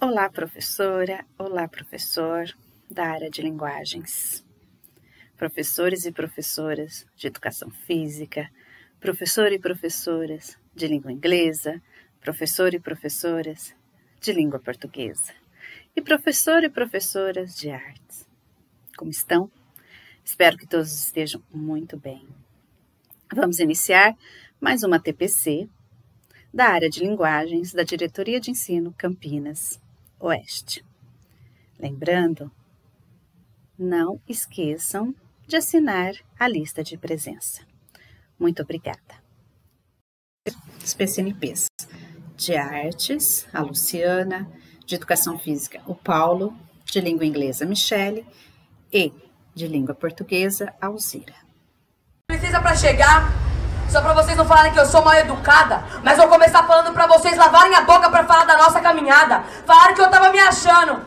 Olá, professora, olá, professor da área de linguagens, professores e professoras de educação física, professor e professoras de língua inglesa, professor e professoras de língua portuguesa e professor e professoras de artes. Como estão? Espero que todos estejam muito bem. Vamos iniciar mais uma TPC da área de linguagens da Diretoria de Ensino Campinas Oeste. Lembrando, não esqueçam de assinar a lista de presença. Muito obrigada. Os PCNPs de artes, a Luciana, de educação física, o Paulo, de língua inglesa, a Michele, e de língua portuguesa, a Alzira. Precisa para chegar, só para vocês não falarem que eu sou mal educada, mas vou começar falando para vocês lavarem a boca para falar da nossa caminhada. Falaram que eu tava me achando,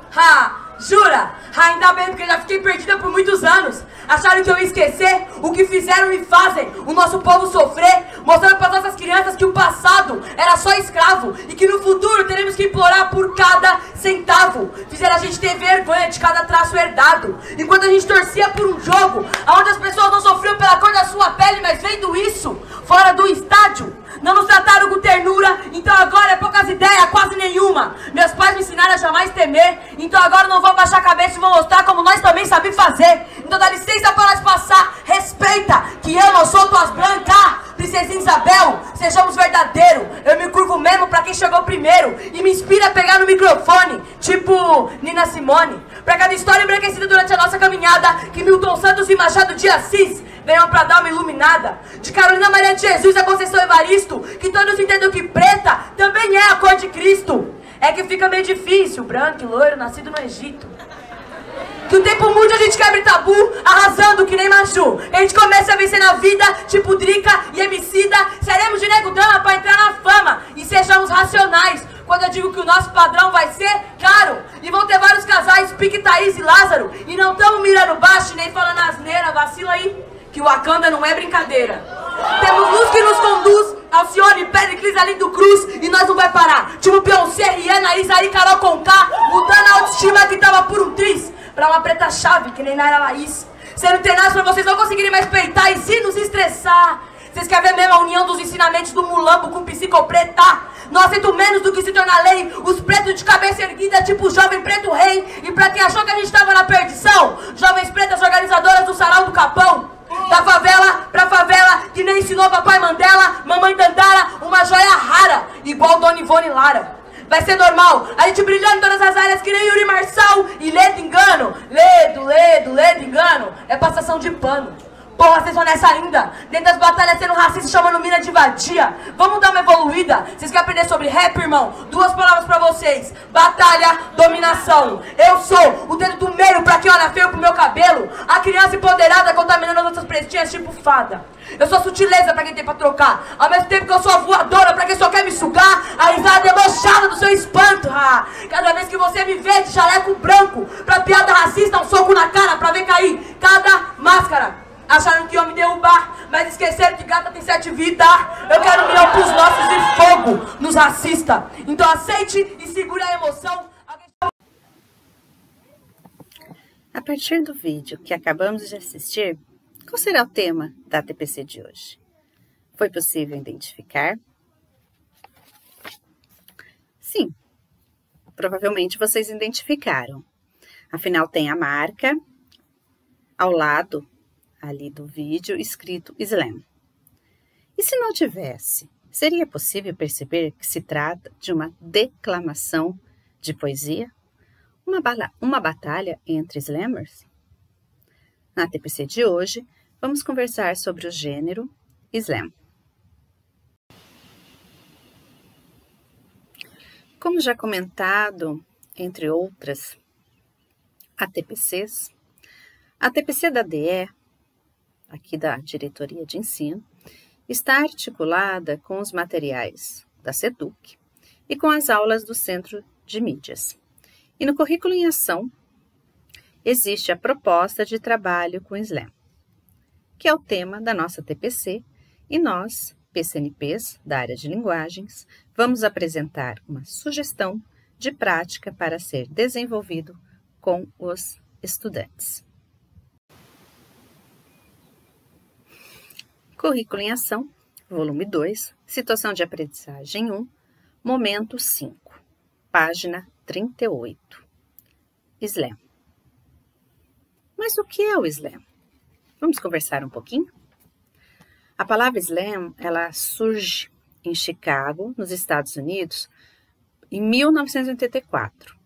jura? Ainda bem, porque já fiquei perdida por muitos anos. Acharam que eu ia esquecer o que fizeram e fazem o nosso povo sofrer, mostrando para nossas crianças que o passado era só escravo e que no futuro teremos que implorar por cada centavo. Fizeram a gente ter vergonha de cada traço herdado, enquanto a gente torcia por um jogo onde as pessoas não sofriam pela cor da sua pele, mas vendo isso fora do estádio. Não nos trataram com ternura, então agora é poucas ideias, quase nenhuma. Meus pais me ensinaram a jamais temer, então agora não vou baixar a cabeça e vou mostrar como nós também sabemos fazer. Então dá licença para nós passar, respeita, que eu não sou tuas brancas. Princesinha Isabel, sejamos verdadeiros. Eu me curvo mesmo pra quem chegou primeiro e me inspira a pegar no microfone, tipo Nina Simone. Pra cada história embranquecida durante a nossa caminhada, que Milton Santos e Machado de Assis venham pra dar uma iluminada. De Carolina Maria de Jesus a Conceição Evaristo, que todos entendam que preta também é a cor de Cristo. É que fica meio difícil, branco e loiro, nascido no Egito. Que o tempo mude, a gente quebre tabu, arrasando que nem Machu. A gente começa a vencer na vida, tipo Drica e Emicida. Seremos de nego dama pra entrar na fama e sejamos racionais quando eu digo que o nosso padrão vai ser caro. E vão ter vários casais, Pique, Thaís e Lázaro, e não tamo mirando baixo nem falando asneira. Vacila aí, que o Wakanda não é brincadeira. Temos luz que nos conduz, Alcione, Pericles, Alindo Cruz, e nós não vai parar. Tipo Beyoncé, Rihanna, Isaí, Carol Conká, mudando a autoestima que tava por um triz pra uma preta chave, que nem Naira Laís. Sendo treinados pra vocês não conseguirem mais peitar e se nos estressar. Vocês querem ver mesmo a união dos ensinamentos do mulambo com psicopreta? Não aceito menos do que se tornar lei. Os pretos de cabeça erguida, tipo jovem preto rei. E pra quem achou que a gente tava na perdição, jovens pretas organizadoras do sarau do Capão. Da favela pra favela, que nem ensinou papai Mandela, mamãe Dandara, uma joia rara, igual Dona Ivone Lara. Vai ser normal, a gente brilhando em todas as áreas que nem Yuri Marçal e ledo engano. Ledo engano, é passação de pano. Porra, vocês vão nessa ainda, dentro das batalhas sendo racista, chamando mina de vadia. Vamos dar uma evoluída, vocês querem aprender sobre rap, irmão? Duas palavras pra vocês, batalha, dominação. Eu sou o dedo do meio pra quem olha feio pro meu cabelo, a criança empoderada contaminando as outras pretinhas tipo fada. Eu sou sutileza pra quem tem pra trocar, ao mesmo tempo que eu sou a voadora pra quem só quer me sugar. A risada debochada do seu espanto, cada vez que você me vê de jaleco branco, pra piada racista, um soco na cara pra ver cair cada máscara. Acharam que iam me derrubar, mas esqueceram que gata tem 7 vidas. Eu quero milhão pros nossos e fogo nos racistas. Então aceite e segure a emoção. A partir do vídeo que acabamos de assistir, qual será o tema da TPC de hoje? Foi possível identificar? Sim, provavelmente vocês identificaram. Afinal, tem a marca ao lado ali do vídeo escrito Slam. E se não tivesse, seria possível perceber que se trata de uma declamação de poesia? Uma batalha entre slammers? Na TPC de hoje, vamos conversar sobre o gênero Slam. Como já comentado, entre outras ATPCs, a TPC da DE, aqui da Diretoria de Ensino, está articulada com os materiais da SEDUC e com as aulas do Centro de Mídias. E no currículo em ação, existe a proposta de trabalho com Slam, que é o tema da nossa TPC, e nós, PCNPs da área de linguagens, vamos apresentar uma sugestão de prática para ser desenvolvido com os estudantes. Currículo em Ação, volume 2, Situação de Aprendizagem 1, momento 5, página 38. SLAM. Mas o que é o SLAM? Vamos conversar um pouquinho? A palavra SLAM, ela surge em Chicago, nos Estados Unidos, em 1984,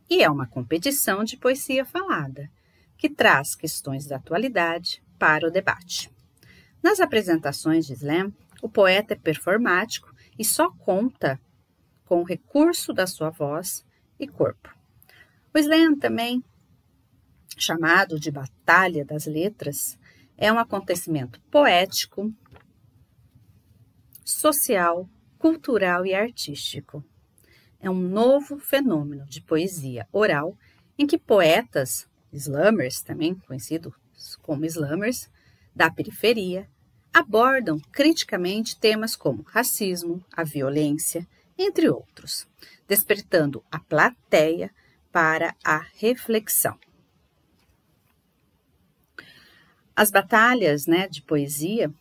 e é uma competição de poesia falada, que traz questões da atualidade para o debate. Nas apresentações de SLAM, o poeta é performático e só conta com o recurso da sua voz e corpo. O SLAM também, chamado de Batalha das Letras, é um acontecimento poético, social, cultural e artístico. É um novo fenômeno de poesia oral em que poetas, slammers, também conhecidos como slammers, da periferia, abordam criticamente temas como racismo, a violência, entre outros, despertando a plateia para a reflexão. As batalhas, de poesia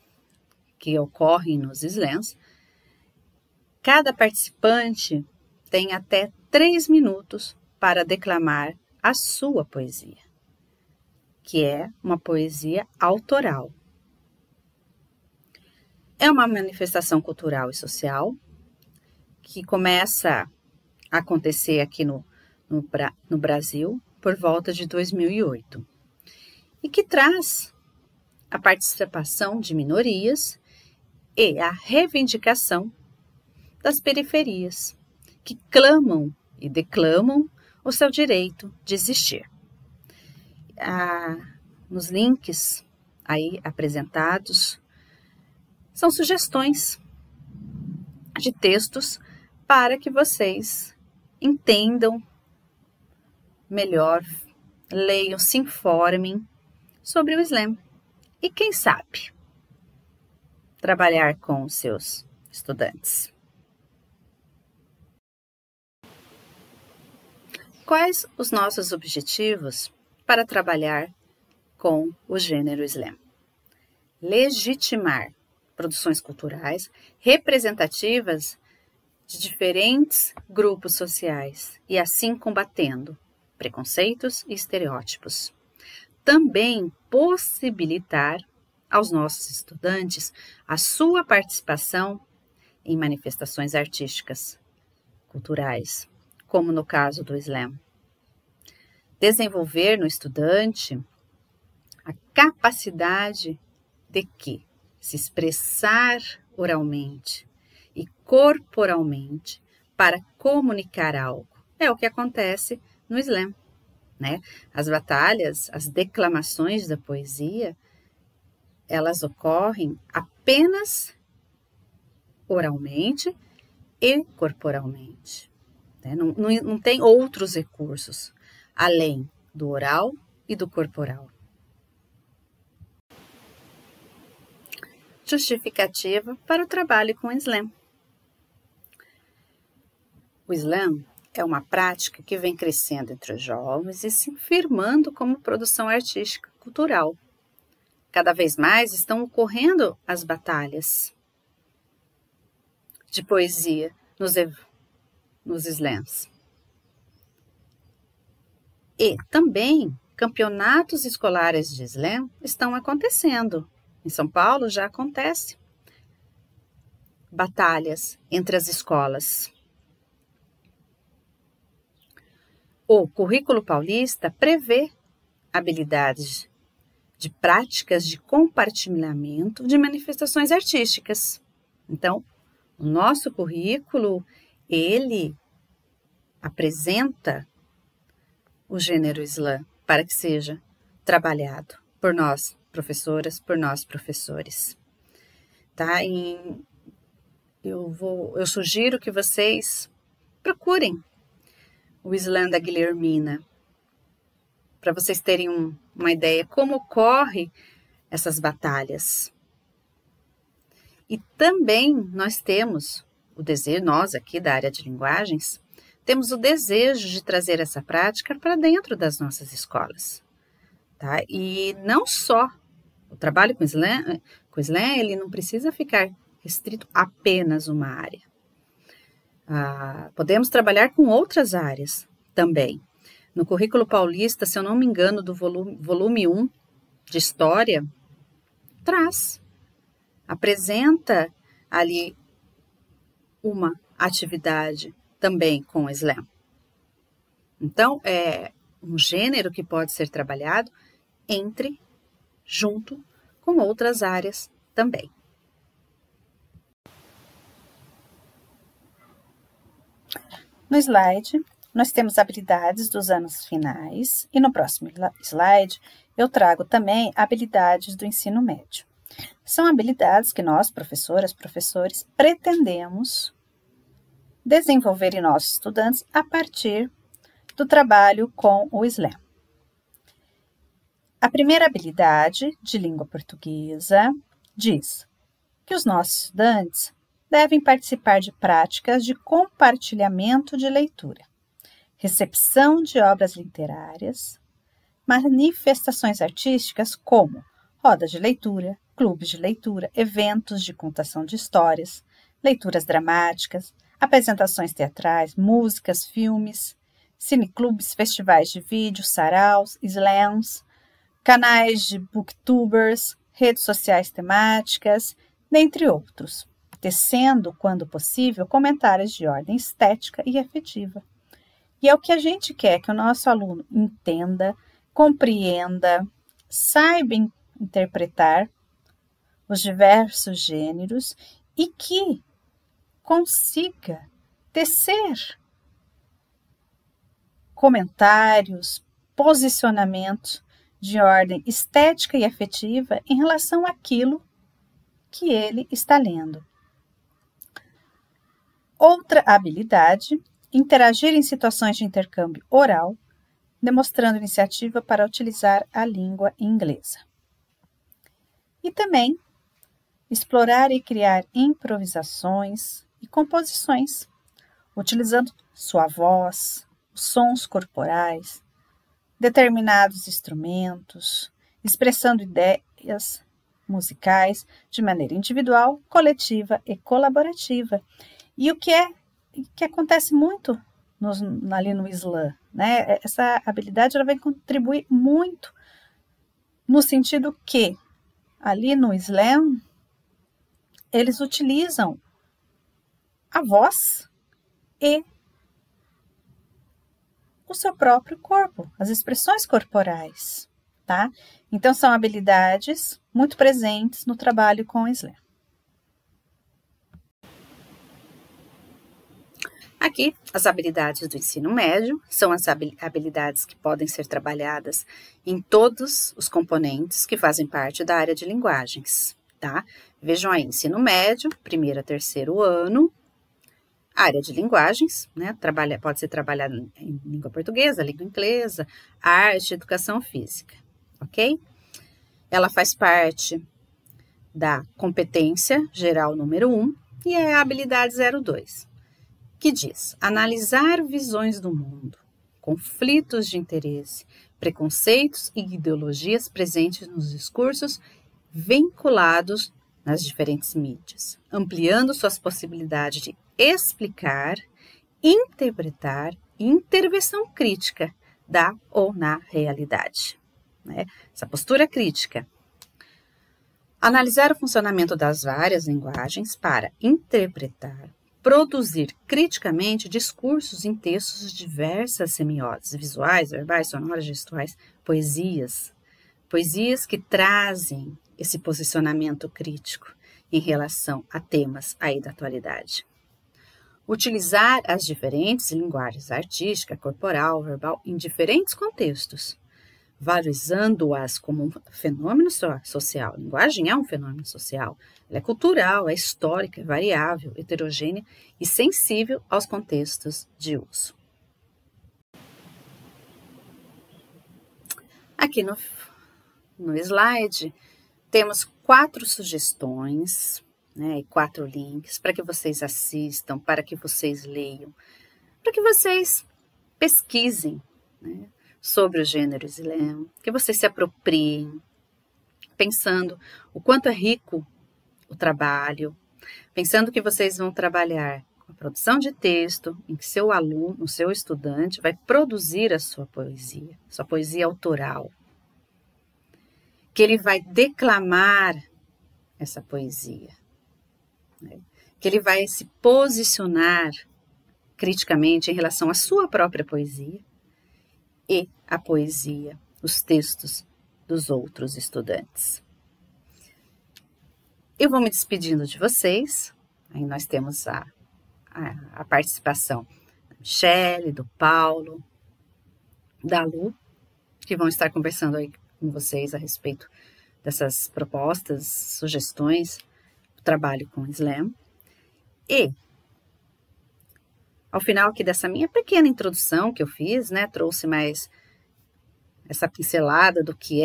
que ocorrem nos slams, cada participante tem até 3 minutos para declamar a sua poesia, que é uma poesia autoral. É uma manifestação cultural e social que começa a acontecer aqui no Brasil por volta de 2008 e que traz a participação de minorias e a reivindicação das periferias, que clamam e declamam o seu direito de existir. Nos links aí apresentados, são sugestões de textos para que vocês entendam melhor, leiam, se informem sobre o SLAM. E quem sabe trabalhar com os seus estudantes. Quais os nossos objetivos para trabalhar com o gênero SLAM? Legitimar produções culturais representativas de diferentes grupos sociais e assim combatendo preconceitos e estereótipos. Também possibilitar aos nossos estudantes a sua participação em manifestações artísticas, culturais, como no caso do SLAM. Desenvolver no estudante a capacidade de que se expressar oralmente e corporalmente para comunicar algo. É o que acontece no SLAM. As batalhas, as declamações da poesia, elas ocorrem apenas oralmente e corporalmente. Não tem outros recursos, além do oral e do corporal. Justificativa para o trabalho com o SLAM. O SLAM é uma prática que vem crescendo entre os jovens e se firmando como produção artística cultural. Cada vez mais estão ocorrendo as batalhas de poesia nos slams. E também campeonatos escolares de slam estão acontecendo. Em São Paulo já acontece batalhas entre as escolas. O Currículo Paulista prevê habilidades de práticas de compartilhamento de manifestações artísticas. Então, o nosso currículo, ele apresenta o gênero slam para que seja trabalhado por nós, professoras, por nós, professores. Tá? Eu sugiro que vocês procurem o SLAM da Guilhermina, para vocês terem uma ideia como ocorrem essas batalhas. E também nós temos o desejo, nós aqui da área de linguagens, temos o desejo de trazer essa prática para dentro das nossas escolas, tá? E não só o trabalho com Slam, ele não precisa ficar restrito a apenas uma área. Podemos trabalhar com outras áreas também. No currículo paulista, se eu não me engano, do volume 1 de História, apresenta ali uma atividade também com o Slam. Então, é um gênero que pode ser trabalhado junto com outras áreas também. No slide, nós temos habilidades dos anos finais e no próximo slide eu trago também habilidades do ensino médio. São habilidades que nós, professoras, professores, pretendemos desenvolver em nossos estudantes a partir do trabalho com o Slam. A primeira habilidade de língua portuguesa diz que os nossos estudantes devem participar de práticas de compartilhamento de leitura, recepção de obras literárias, manifestações artísticas como rodas de leitura, clubes de leitura, eventos de contação de histórias, leituras dramáticas, apresentações teatrais, músicas, filmes, cineclubes, festivais de vídeo, saraus, slams, canais de booktubers, redes sociais temáticas, dentre outros, tecendo, quando possível, comentários de ordem estética e afetiva. E é o que a gente quer que o nosso aluno entenda, compreenda, saiba interpretar os diversos gêneros e que consiga tecer comentários, posicionamentos de ordem estética e afetiva em relação àquilo que ele está lendo. Outra habilidade, interagir em situações de intercâmbio oral, demonstrando iniciativa para utilizar a língua inglesa. E também explorar e criar improvisações e composições, utilizando sua voz, sons corporais, determinados instrumentos, expressando ideias musicais de maneira individual, coletiva e colaborativa. E o que acontece muito ali no Slam, né? Essa habilidade ela vai contribuir muito no sentido que ali no Slam eles utilizam a voz e o seu próprio corpo, as expressões corporais, tá? Então, são habilidades muito presentes no trabalho com o Slam. Aqui, as habilidades do ensino médio são as habilidades que podem ser trabalhadas em todos os componentes que fazem parte da área de linguagens, tá? Vejam aí, ensino médio, 1º a 3º ano, área de linguagens, né? Pode ser trabalhada em língua portuguesa, língua inglesa, arte, educação física, ok? Ela faz parte da competência geral número 1 e é a habilidade 02, que diz analisar visões do mundo, conflitos de interesse, preconceitos e ideologias presentes nos discursos vinculados nas diferentes mídias, ampliando suas possibilidades de explicar, interpretar e intervenção crítica da ou na realidade. Né? Essa postura crítica. Analisar o funcionamento das várias linguagens para interpretar, produzir criticamente discursos em textos de diversas semioses, visuais, verbais, sonoras, gestuais, poesias que trazem esse posicionamento crítico em relação a temas aí da atualidade. Utilizar as diferentes linguagens artística, corporal, verbal, em diferentes contextos, valorizando-as como um fenômeno social. A linguagem é um fenômeno social. Ela é cultural, é histórica, é variável, heterogênea e sensível aos contextos de uso. Aqui no slide, temos 4 sugestões, né, e 4 links para que vocês assistam, para que vocês leiam para que vocês pesquisem, né, sobre o gênero slam, que vocês se apropriem, pensando o quanto é rico o trabalho, pensando que vocês vão trabalhar com a produção de texto, em que seu aluno, o seu estudante, vai produzir a sua poesia autoral, que ele vai declamar essa poesia, né, que ele vai se posicionar criticamente em relação à sua própria poesia e a poesia, os textos dos outros estudantes. Eu vou me despedindo de vocês. Aí nós temos a participação da Michele, do Paulo, da Lu, que vão estar conversando aí com vocês a respeito dessas propostas, sugestões, do trabalho com slam. E, ao final aqui dessa minha pequena introdução que eu fiz, né, trouxe mais essa pincelada do que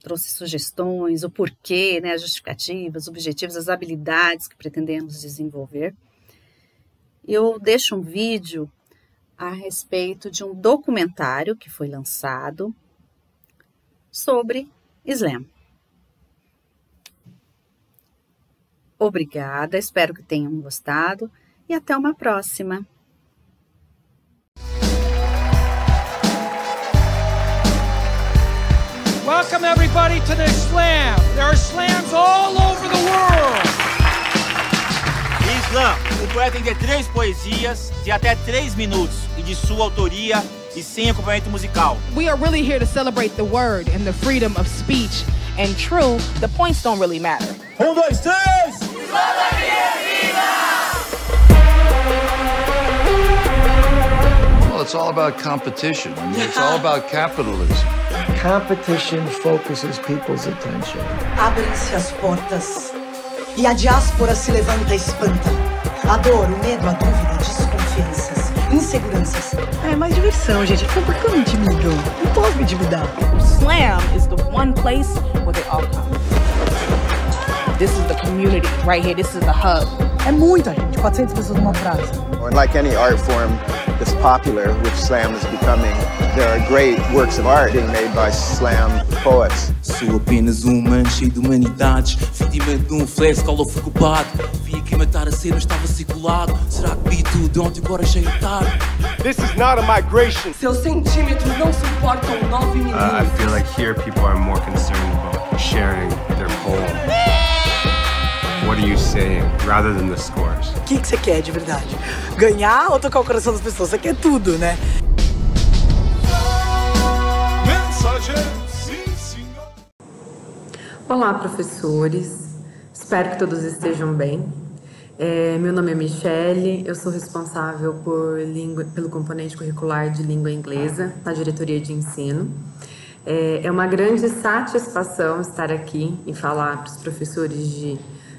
trouxe sugestões, o porquê, né, as justificativas, os objetivos, as habilidades que pretendemos desenvolver. Eu deixo um vídeo a respeito de um documentário que foi lançado sobre slam. Obrigada, espero que tenham gostado e até uma próxima. Welcome everybody to the slam. There are slams all over the world. Slam, o poeta tem que ter 3 poesias de até 3 minutos e de sua autoria e sem acompanhamento musical. We are really here to celebrate the word and the freedom of speech. And true, the points don't really matter. 1, 2, 3! Well, it's all about competition. I mean, it's all about capitalism. Competition focuses people's attention. Abrem-se as portas e a diáspora se levanta e espanta. A dor, o medo, a dúvida, desconfianças, inseguranças. É mais diversão, gente. Por que eu me intimido? Não posso me intimidar. Slam is the one place where they all come. This is the community right here. This is the hub. É muita gente, 400 pessoas numa praça. Like any art form that's popular, which slam is becoming, there are great works of art being made by slam poets. Sou apenas um humano cheio de humanidades, vítima de flash, qual eu fui culpado. Vi aqui matar a cena, estava circulado. Será que vi tudo ontem, agora cheio de tarde? This is not a migration. Seus centímetros não suportam 9 milímetros. I feel like here people are more concerned about sharing their poem. What are you saying, rather than the scores? O que você quer de verdade? Ganhar ou tocar o coração das pessoas? Você quer tudo, né? Olá, professores. Espero que todos estejam bem. Meu nome é Michele, eu sou responsável pelo componente curricular de língua inglesa na diretoria de ensino. É uma grande satisfação estar aqui e falar para os professores de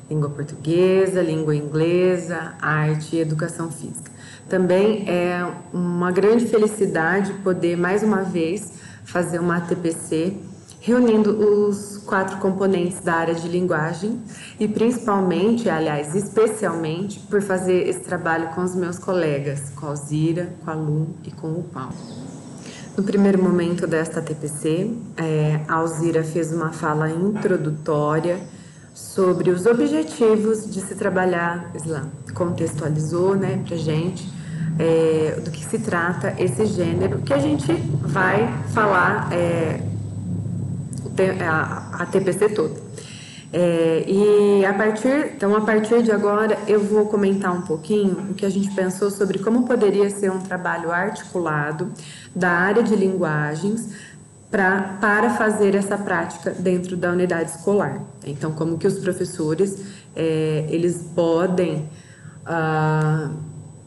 língua portuguesa, língua inglesa, arte e educação física. Também é uma grande felicidade poder, mais uma vez, fazer uma TPC reunindo os 4 componentes da área de linguagem e principalmente, aliás, especialmente, por fazer esse trabalho com os meus colegas, com a Alzira, com a Lu e com o Paulo. No primeiro momento desta TPC, a Alzira fez uma fala introdutória sobre os objetivos de se trabalhar slam. Contextualizou, né, pra gente do que se trata esse gênero, que a gente vai falar a TPC toda. E a partir de agora eu vou comentar um pouquinho o que a gente pensou sobre como poderia ser um trabalho articulado da área de linguagens para fazer essa prática dentro da unidade escolar. Então, como que os professores eles podem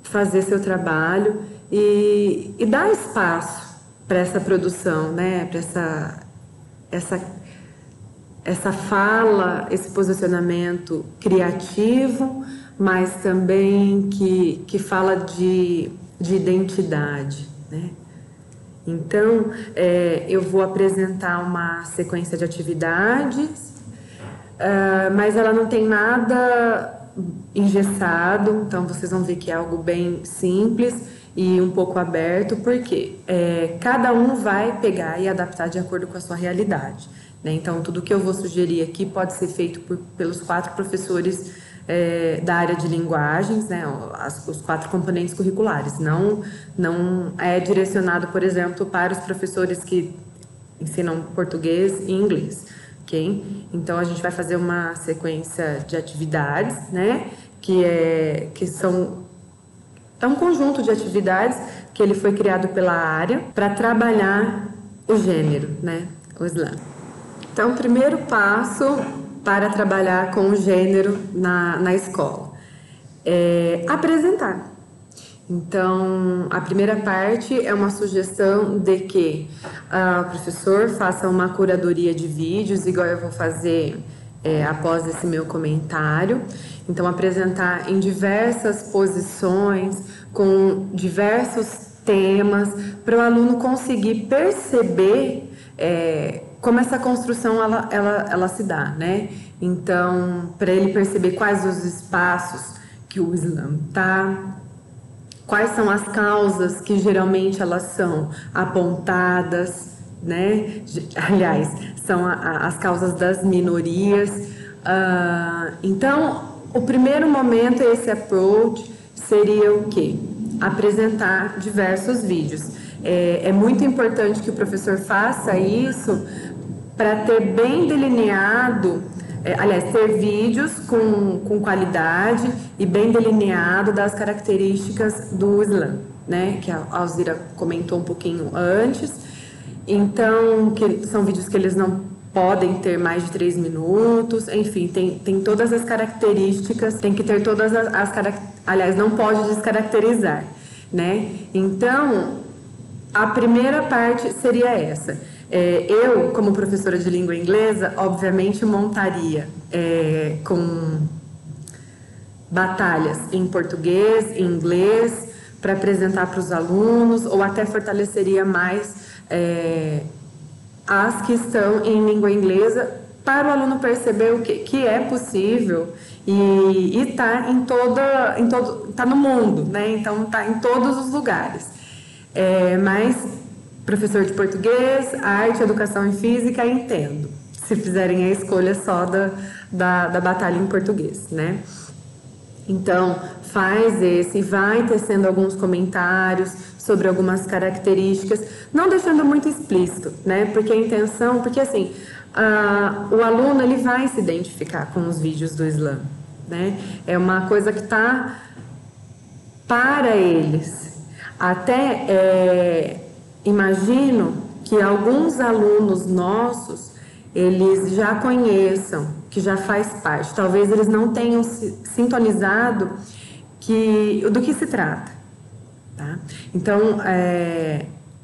fazer seu trabalho e dar espaço para essa produção, né? Para essa fala, esse posicionamento criativo, mas também que fala de identidade, né? Então, eu vou apresentar uma sequência de atividades, mas ela não tem nada engessado, então vocês vão ver que é algo bem simples e um pouco aberto, porque cada um vai pegar e adaptar de acordo com a sua realidade, né? Então, tudo que eu vou sugerir aqui pode ser feito pelos 4 professores da área de linguagens, né? Os 4 componentes curriculares. Não é direcionado, por exemplo, para os professores que ensinam português e inglês, ok? Então, a gente vai fazer uma sequência de atividades, né? Que são um conjunto de atividades que ele foi criado pela área para trabalhar o gênero, né? O slam. Então, o primeiro passo para trabalhar com o gênero na escola é apresentar. Então, a primeira parte é uma sugestão de que o professor faça uma curadoria de vídeos, igual eu vou fazer após esse meu comentário. Então, apresentar em diversas posições, com diversos temas, para o aluno conseguir perceber como essa construção ela se dá, né? Então, para ele perceber quais os espaços que o slam está, quais são as causas que geralmente elas são apontadas, né? Aliás, são as causas das minorias. Então, o primeiro momento, esse approach, seria o quê? Apresentar diversos vídeos. É muito importante que o professor faça isso para ter bem delineado, ter vídeos com qualidade e bem delineado das características do slam, né? Que a Alzira comentou um pouquinho antes. Então, que são vídeos que eles não podem ter mais de 3 minutos, enfim, tem todas as características, tem que ter todas as características, aliás, não pode descaracterizar, né? Então, a primeira parte seria essa. Eu, como professora de língua inglesa, obviamente montaria com batalhas em português, em inglês, para apresentar para os alunos, ou até fortaleceria mais as que estão em língua inglesa, para o aluno perceber o que é possível e está tá no mundo, né? Então está em todos os lugares. Mas professor de português, arte, educação e física, entendo, se fizerem a escolha só da batalha em português, né? Então, faz esse, vai tecendo alguns comentários sobre algumas características, não deixando muito explícito, né? Porque a intenção, porque assim, o aluno, ele vai se identificar com os vídeos do slam, né? É uma coisa que está para eles. Até imagino que alguns alunos nossos, eles já conheçam, que já faz parte. Talvez eles não tenham sintonizado do que se trata, tá? Então,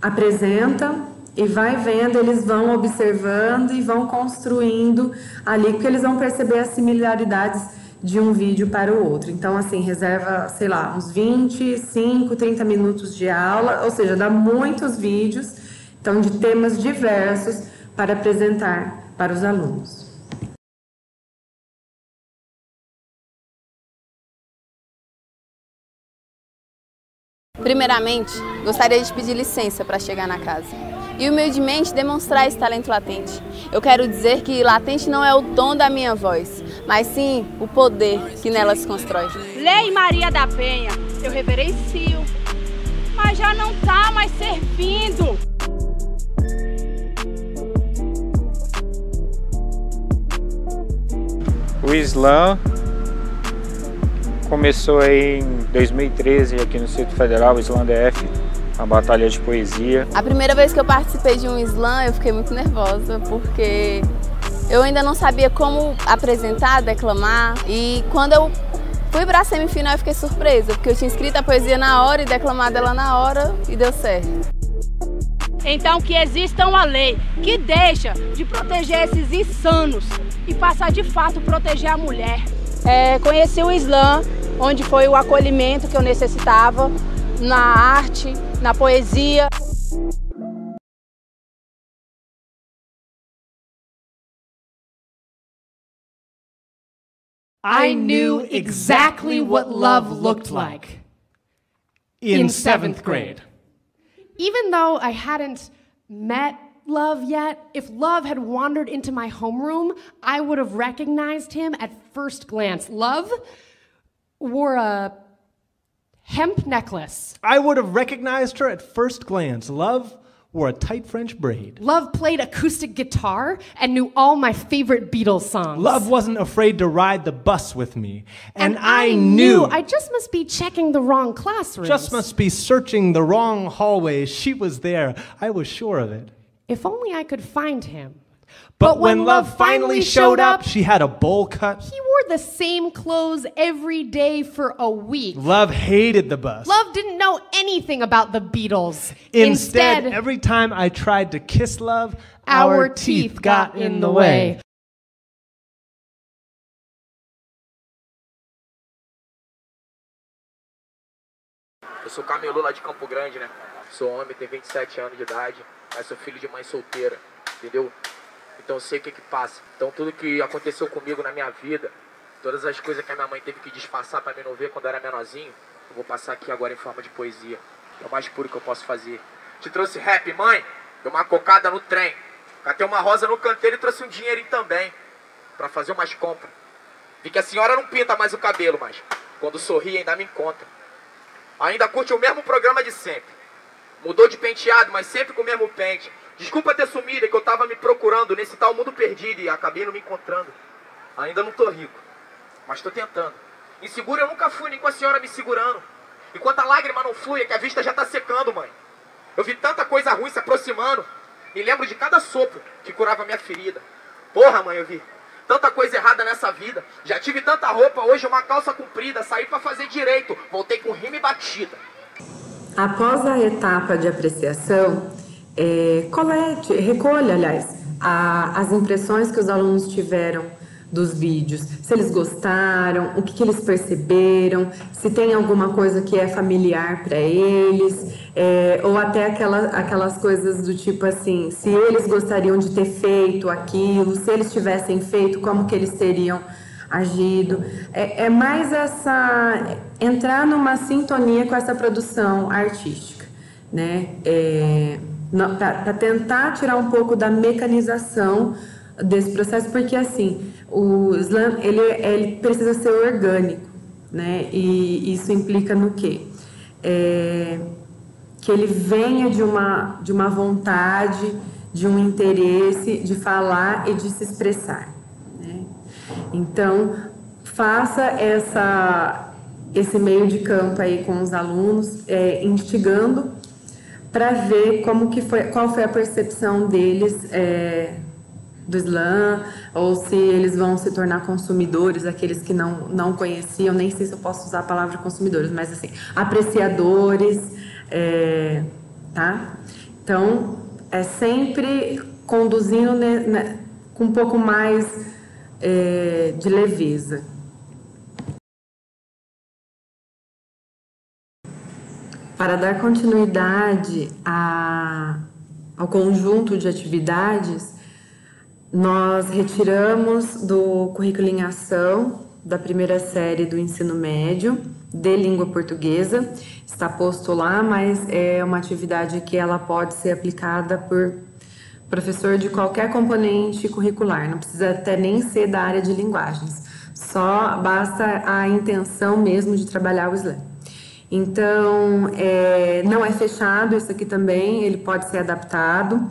apresenta e vai vendo, eles vão observando e vão construindo ali, porque eles vão perceber as similaridades de um vídeo para o outro. Então, assim, reserva, sei lá, uns 25, 30 minutos de aula, ou seja, dá muitos vídeos, então, de temas diversos para apresentar para os alunos. Primeiramente, gostaria de pedir licença para chegar na casa e humildemente demonstrar esse talento latente. Eu quero dizer que latente não é o tom da minha voz, mas sim o poder que nela se constrói. Lei Maria da Penha, eu reverencio, mas já não tá mais servindo. O slam começou em 2013 aqui no Distrito Federal, o Slam DF, a batalha de poesia. A primeira vez que eu participei de um slam, eu fiquei muito nervosa, porque eu ainda não sabia como apresentar, declamar, e quando eu fui para a semifinal eu fiquei surpresa, porque eu tinha escrito a poesia na hora e declamado ela na hora e deu certo. Então que exista uma lei que deixa de proteger esses insanos e passa de fato proteger a mulher. Conheci o slam, onde foi o acolhimento que eu necessitava, na arte, na poesia. I knew exactly what love looked like. in 7th grade. Even though I hadn't met Love yet, if Love had wandered into my homeroom, I would have recognized him at first glance. Love wore a hemp necklace. I would have recognized her at first glance. Love wore a tight French braid. Love played acoustic guitar and knew all my favorite Beatles songs. Love wasn't afraid to ride the bus with me. And I knew I just must be checking the wrong classrooms. Just must be searching the wrong hallways. She was there. I was sure of it. If only I could find him. But when Love finally showed up, she had a bowl cut. He wore the same clothes every day for a week. Love hated the bus. Love didn't know anything about the Beatles. Instead, every time I tried to kiss Love, our teeth got in the way. Eu sou camelô lá de Campo Grande, né? Sou homem, tenho 27 anos de idade, mas sou filho de mãe solteira, entendeu? Então eu sei o que passa. Então tudo que aconteceu comigo na minha vida, todas as coisas que a minha mãe teve que disfarçar pra mim não ver quando eu era menorzinho, eu vou passar aqui agora em forma de poesia. É o mais puro que eu posso fazer. Te trouxe rap, mãe, deu uma cocada no trem. Catei uma rosa no canteiro e trouxe um dinheirinho também, pra fazer umas compras. Vi que a senhora não pinta mais o cabelo, mas quando sorri ainda me encontra. Ainda curte o mesmo programa de sempre. Mudou de penteado, mas sempre com o mesmo pente. Desculpa ter sumido, é que eu tava me procurando nesse tal mundo perdido e acabei não me encontrando. Ainda não tô rico, mas tô tentando. Inseguro eu nunca fui, nem com a senhora me segurando. Enquanto a lágrima não flui, é que a vista já tá secando, mãe. Eu vi tanta coisa ruim se aproximando. Me lembro de cada sopro que curava minha ferida. Porra, mãe, eu vi tanta coisa errada nessa vida. Já tive tanta roupa, hoje uma calça comprida. Saí pra fazer direito, voltei com rima e batida. Após a etapa de apreciação, recolha, aliás, as impressões que os alunos tiveram dos vídeos, se eles gostaram, o que eles perceberam, se tem alguma coisa que é familiar para eles, ou até aquelas coisas do tipo assim, se eles gostariam de ter feito aquilo, se eles tivessem feito, como que eles teriam agido. É mais entrar numa sintonia com essa produção artística, né? Para tentar tirar um pouco da mecanização desse processo, porque assim, o slam ele precisa ser orgânico, né? E isso implica no quê? Que ele venha de uma vontade, de um interesse de falar e de se expressar, né? Então, faça esse meio de campo aí com os alunos, instigando para ver qual foi a percepção deles do slam, ou se eles vão se tornar consumidores, aqueles que não conheciam, nem sei se eu posso usar a palavra consumidores, mas assim, apreciadores, tá? Então, sempre conduzindo com um pouco mais de leveza. Para dar continuidade ao conjunto de atividades, nós retiramos do currículo em ação da primeira série do ensino médio de língua portuguesa. Está posto lá, mas é uma atividade que ela pode ser aplicada por professor de qualquer componente curricular, não precisa até nem ser da área de linguagens, só basta a intenção mesmo de trabalhar o slam. Então, não é fechado isso aqui também, ele pode ser adaptado.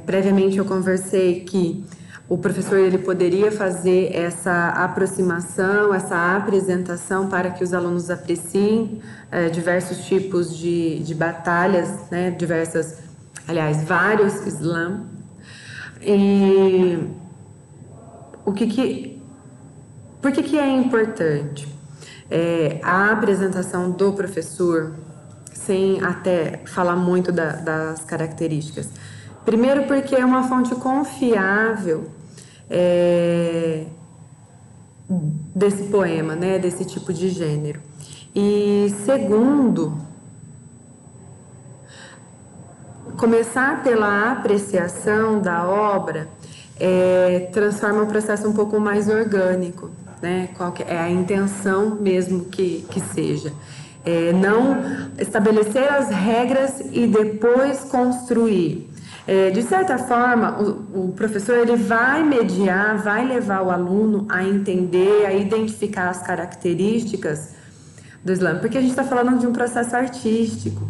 Previamente eu conversei que o professor ele poderia fazer essa aproximação, essa apresentação para que os alunos apreciem diversos tipos de batalhas, né, vários slam. E por que é importante? A apresentação do professor, sem até falar muito das características. Primeiro, porque é uma fonte confiável desse poema, né, desse tipo de gênero. E segundo, começar pela apreciação da obra transforma o processo um pouco mais orgânico, né? Qual que é a intenção mesmo que seja. Não estabelecer as regras e depois construir. De certa forma, o professor ele vai mediar, vai levar o aluno a entender, a identificar as características do slam, porque a gente está falando de um processo artístico,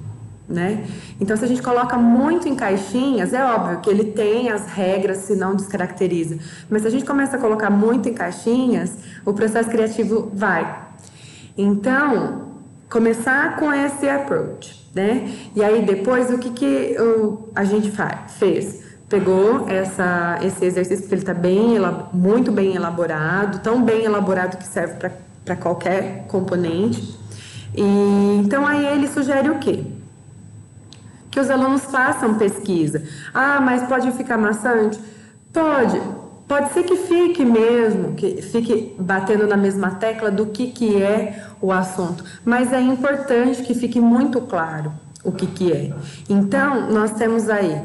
né? Então, se a gente coloca muito em caixinhas, é óbvio que ele tem as regras, se não descaracteriza. Mas se a gente começa a colocar muito em caixinhas, o processo criativo vai. Então, começar com esse approach, né? E aí depois o que a gente fez? Pegou esse exercício, porque ele está muito bem elaborado, tão bem elaborado que serve para qualquer componente. E então aí ele sugere o quê? Que os alunos façam pesquisa. Ah, mas pode ficar maçante? Pode ser que fique mesmo, que fique batendo na mesma tecla do que é o assunto, mas é importante que fique muito claro o que é. Então, nós temos aí,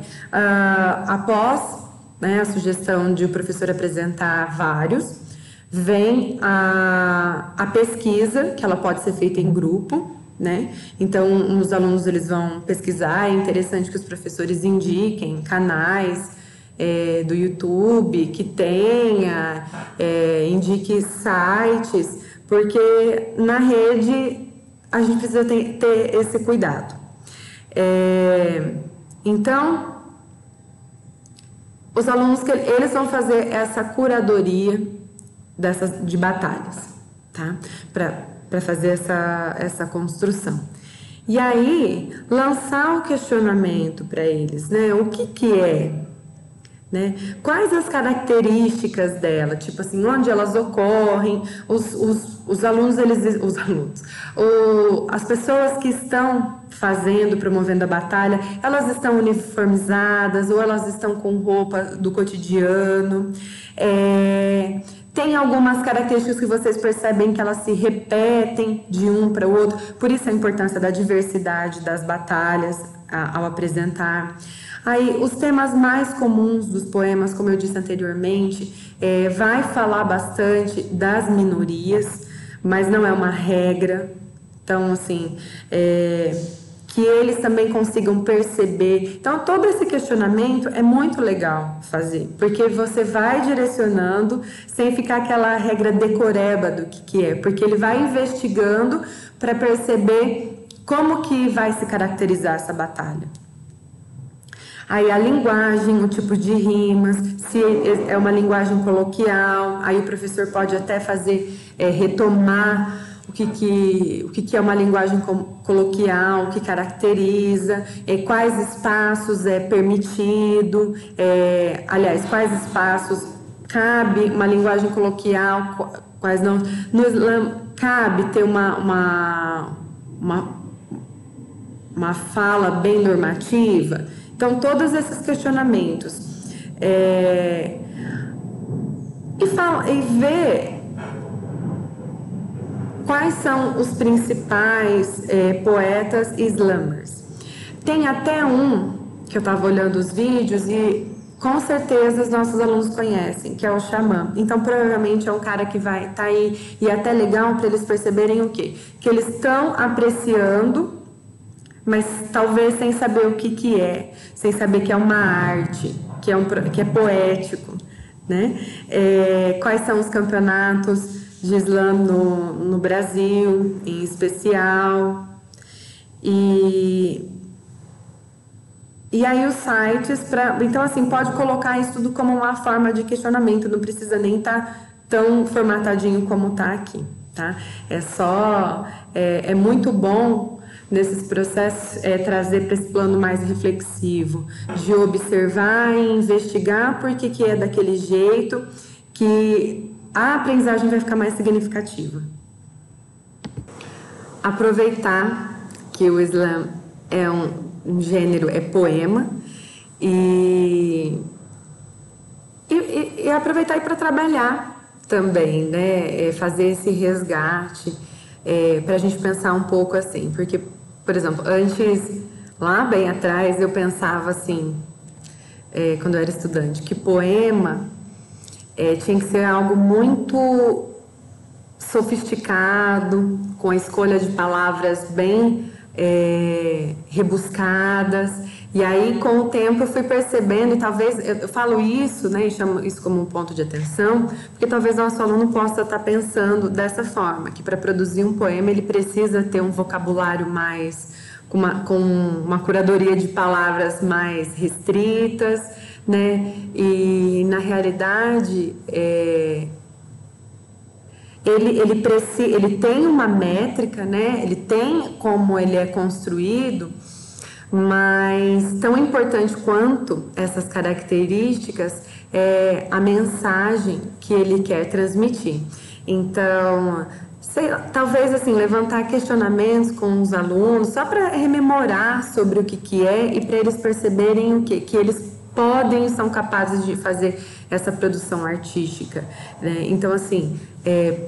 após, né, a sugestão de o professor apresentar vários, vem a pesquisa, que ela pode ser feita em grupo, né? Então, os alunos eles vão pesquisar, é interessante que os professores indiquem canais do YouTube que tenha, indique sites, porque na rede a gente precisa ter esse cuidado. Então, os alunos eles vão fazer essa curadoria de batalhas, tá? Para fazer essa construção. E aí, lançar o questionamento para eles, né? O que é? Né? Quais as características dela? Tipo assim, onde elas ocorrem? Os alunos, as pessoas que estão promovendo a batalha, elas estão uniformizadas ou elas estão com roupa do cotidiano? Tem algumas características que vocês percebem que elas se repetem de um para o outro, por isso a importância da diversidade das batalhas ao apresentar. Aí, os temas mais comuns dos poemas, como eu disse anteriormente, vai falar bastante das minorias, mas não é uma regra. Então, assim, que eles também consigam perceber. Então, todo esse questionamento é muito legal fazer, porque você vai direcionando sem ficar aquela regra decoreba do que é, porque ele vai investigando para perceber como que vai se caracterizar essa batalha. Aí a linguagem, o tipo de rimas, se é uma linguagem coloquial, aí o professor pode até retomar o que é uma linguagem coloquial, o que caracteriza, quais espaços é permitido, quais espaços cabe uma linguagem coloquial, quais não. No Islã cabe ter uma fala bem normativa. Então, todos esses questionamentos. E ver quais são os principais poetas slammers. Tem até um, que eu estava olhando os vídeos e com certeza os nossos alunos conhecem, que é o Xamã. Então, provavelmente é um cara que vai estar aí, e é até legal para eles perceberem o quê? Que eles estão apreciando, mas talvez sem saber o que é, sem saber que é uma arte, que é poético, né? Quais são os campeonatos de slam no Brasil, em especial. E aí os sites, então assim, pode colocar isso tudo como uma forma de questionamento, não precisa nem estar tão formatadinho como está aqui, tá? É muito bom nesses processos trazer para esse plano mais reflexivo, de observar e investigar por que é daquele jeito, que a aprendizagem vai ficar mais significativa. Aproveitar que o slam é um gênero, é poema, e aproveitar para trabalhar também, né? Fazer esse resgate, para a gente pensar um pouco assim, porque, por exemplo, antes, lá bem atrás, eu pensava assim, quando eu era estudante, que poema tinha que ser algo muito sofisticado, com a escolha de palavras bem rebuscadas. E aí, com o tempo, eu fui percebendo, e talvez, eu falo isso, né, e chamo isso como um ponto de atenção, porque talvez nosso aluno possa estar pensando dessa forma, que para produzir um poema ele precisa ter um vocabulário mais, com uma curadoria de palavras mais restritas, né, e na realidade, ele tem uma métrica, né, ele tem como ele é construído, mas tão importante quanto essas características é a mensagem que ele quer transmitir. Então, talvez assim, levantar questionamentos com os alunos, só para rememorar sobre o que é e para eles perceberem o que eles podem e são capazes de fazer essa produção artística, né? Então, assim,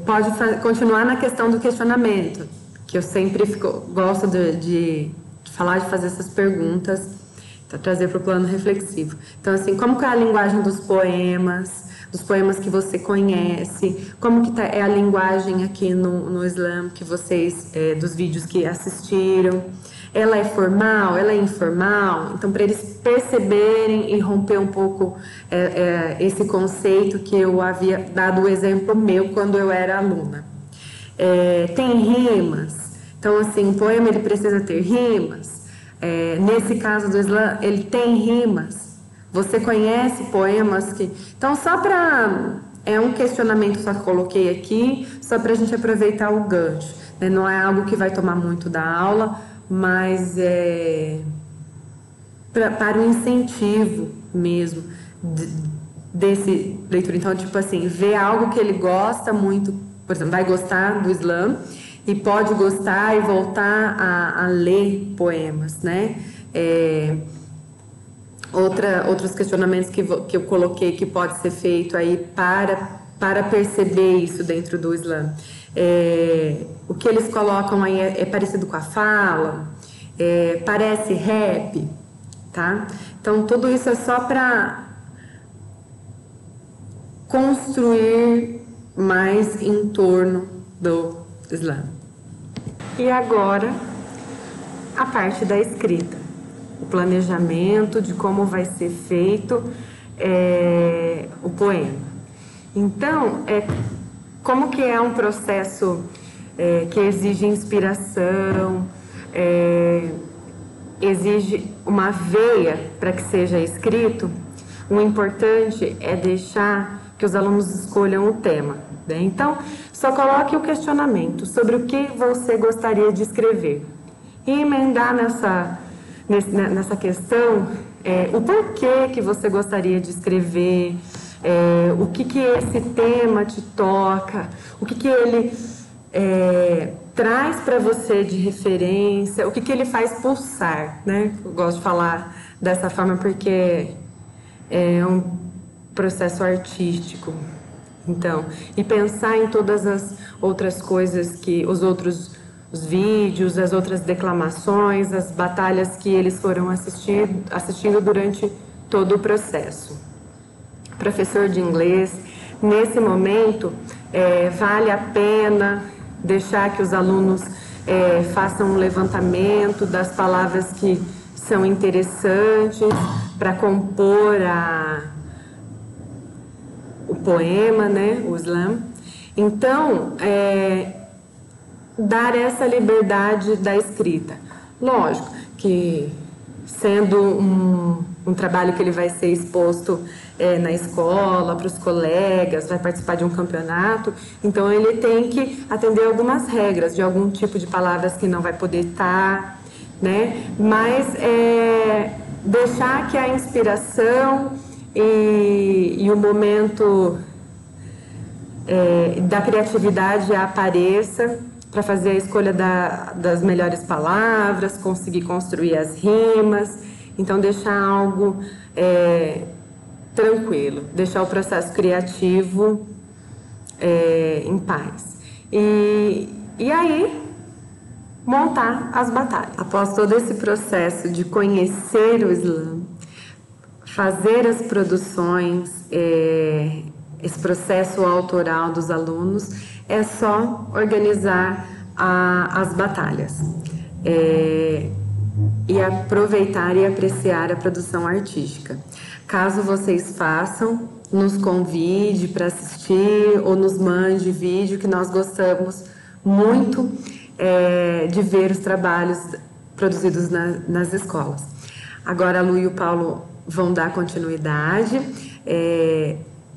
pode continuar na questão do questionamento, que eu sempre gosto de falar, de fazer essas perguntas, para trazer para o plano reflexivo. Então, assim, como que é a linguagem dos poemas que você conhece, como que é a linguagem aqui no slam que vocês, dos vídeos que assistiram, ela é formal, ela é informal? Então, para eles perceberem e romper um pouco esse conceito que eu havia dado o exemplo meu quando eu era aluna. Tem rimas. Então, assim, o poema ele precisa ter rimas. Nesse caso do slam, ele tem rimas. Você conhece poemas que... Então, só para... É um questionamento só que eu coloquei aqui, só para a gente aproveitar o gancho, né? Não é algo que vai tomar muito da aula, mas para o incentivo mesmo desse leitura. Então, tipo assim, ver algo que ele gosta muito, por exemplo, vai gostar do slam, e pode gostar e voltar a ler poemas, né? Outros questionamentos que eu coloquei que pode ser feito aí para perceber isso dentro do slam. O que eles colocam aí é parecido com a fala, parece rap, tá? Então, tudo isso é só para construir mais em torno do slam. E agora, a parte da escrita, o planejamento de como vai ser feito o poema. Então, como que é um processo que exige inspiração, exige uma veia para que seja escrito. O importante é deixar que os alunos escolham o tema, né? Então, só coloque o questionamento sobre o que você gostaria de escrever e emendar nessa questão o porquê que você gostaria de escrever, o que esse tema te toca, o que ele traz para você de referência, o que ele faz pulsar, né? Eu gosto de falar dessa forma porque é um processo artístico. Então, e pensar em todas as outras coisas os vídeos, as outras declamações, as batalhas que eles foram assistindo durante todo o processo. Professor de inglês, nesse momento, vale a pena deixar que os alunos façam um levantamento das palavras que são interessantes para compor o poema, né, o slam. Então, dar essa liberdade da escrita. Lógico que, sendo um trabalho que ele vai ser exposto na escola, para os colegas, vai participar de um campeonato, então ele tem que atender algumas regras, de algum tipo de palavras que não vai poder estar, né? Mas deixar que a inspiração e o momento da criatividade apareça para fazer a escolha das melhores palavras, conseguir construir as rimas. Então, deixar algo tranquilo, deixar o processo criativo em paz. E aí, montar as batalhas. Após todo esse processo de conhecer o slam, fazer as produções, esse processo autoral dos alunos, é só organizar as batalhas e aproveitar e apreciar a produção artística. Caso vocês façam, nos convide para assistir ou nos mande vídeo, que nós gostamos muito de ver os trabalhos produzidos nas escolas. Agora a Lu e o Paulo vão dar continuidade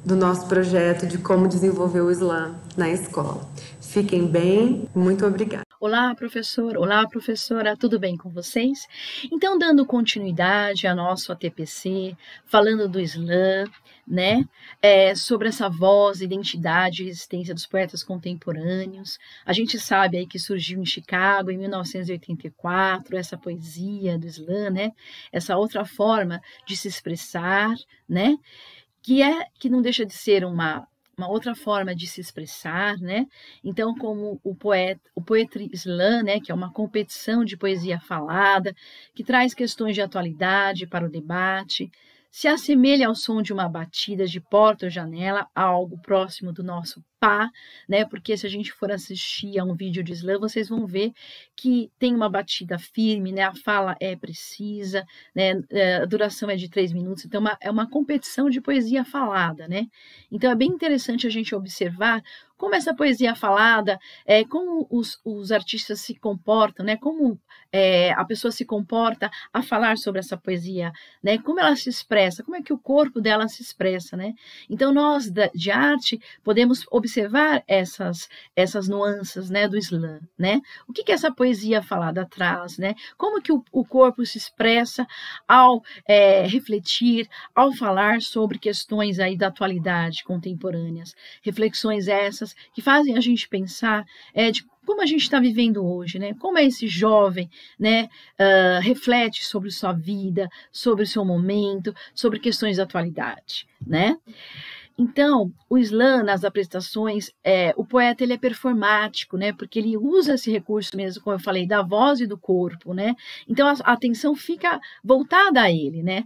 do nosso projeto de como desenvolver o slam na escola. Fiquem bem, muito obrigada. Olá, professor. Olá, professora. Tudo bem com vocês? Então, dando continuidade ao nosso ATPC, falando do slam, né? Sobre essa voz, identidade e resistência dos poetas contemporâneos. A gente sabe aí que surgiu em Chicago em 1984, essa poesia do slam, né? Essa outra forma de se expressar, né? Que não deixa de ser uma outra forma de se expressar, né? Então, como o Poetry Slam, né, que é uma competição de poesia falada, que traz questões de atualidade para o debate, se assemelha ao som de uma batida de porta ou janela, algo próximo do nosso pá, né? Porque se a gente for assistir a um vídeo de slam, vocês vão ver que tem uma batida firme, né? A fala é precisa, né? A duração é de 3 minutos, então é uma competição de poesia falada, né? Então é bem interessante a gente observar como essa poesia falada, como os artistas se comportam, né? Como a pessoa se comporta a falar sobre essa poesia, né? Como ela se expressa, como é que o corpo dela se expressa, né? Então nós de arte podemos observar essas nuances, né, do slam, né? O que essa poesia falada traz, né? Como que o corpo se expressa ao refletir, ao falar sobre questões aí da atualidade contemporâneas, reflexões essas que fazem a gente pensar de como a gente está vivendo hoje, né? Como esse jovem, né, reflete sobre sua vida, sobre o seu momento, sobre questões da atualidade, né? Então, o slam, nas apresentações, o poeta ele é performático, né? Porque ele usa esse recurso mesmo, como eu falei, da voz e do corpo, né? Então, a atenção fica voltada a ele, né?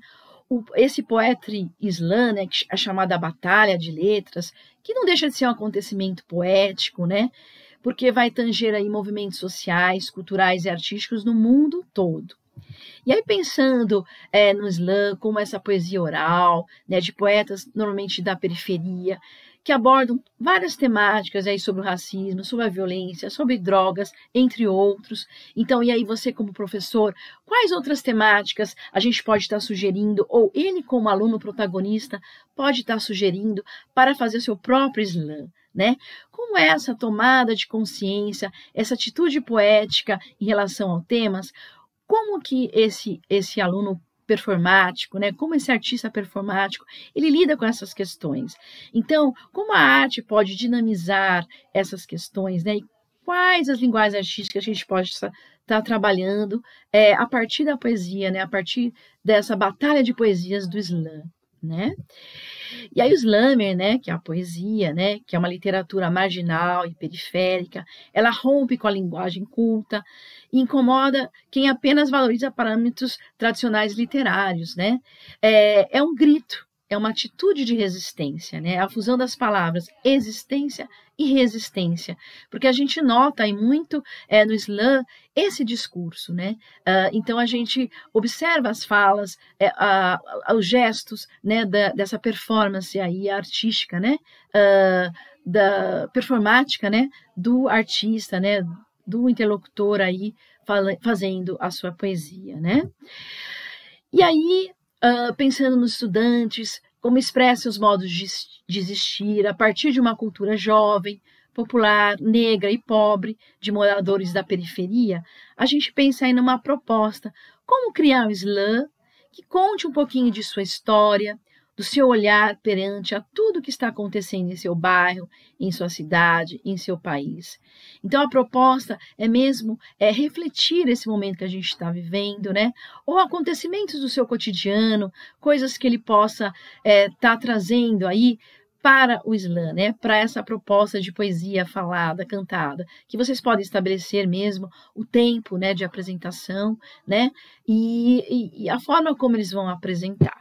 Esse Poetry Slam, né, que é chamada Batalha de Letras, que não deixa de ser um acontecimento poético, né? Porque vai tanger aí movimentos sociais, culturais e artísticos no mundo todo. E aí pensando no slam como essa poesia oral, né, de poetas normalmente da periferia, que abordam várias temáticas aí sobre o racismo, sobre a violência, sobre drogas, entre outros. Então, e aí você como professor, quais outras temáticas a gente pode estar sugerindo, ou ele como aluno protagonista pode estar sugerindo para fazer o seu próprio slam, né? Como é essa tomada de consciência, essa atitude poética em relação aos temas, como que esse aluno performático, né? Como esse artista performático, ele lida com essas questões. Então, como a arte pode dinamizar essas questões, né? E quais as linguagens artísticas a gente pode estar trabalhando a partir da poesia, né? A partir dessa batalha de poesias do slam, né? E aí o slammer, né, que é a poesia, né, que é uma literatura marginal e periférica, ela rompe com a linguagem culta e incomoda quem apenas valoriza parâmetros tradicionais literários, né? É um grito, é uma atitude de resistência, né? A fusão das palavras existência e resistência, porque a gente nota aí muito no slam esse discurso, né? Então a gente observa as falas, os gestos, né, dessa performance aí artística, né? Da performática, né? Do artista, né? Do interlocutor aí fazendo a sua poesia, né? E aí pensando nos estudantes, como expressa os modos de existir a partir de uma cultura jovem, popular, negra e pobre, de moradores da periferia, a gente pensa aí numa proposta, como criar um slam que conte um pouquinho de sua história, do seu olhar perante a tudo que está acontecendo em seu bairro, em sua cidade, em seu país. Então, a proposta é mesmo refletir esse momento que a gente está vivendo, né? Ou acontecimentos do seu cotidiano, coisas que ele possa estar trazendo aí para o slam, né? Para essa proposta de poesia falada, cantada, que vocês podem estabelecer mesmo o tempo, né, de apresentação, né? E a forma como eles vão apresentar,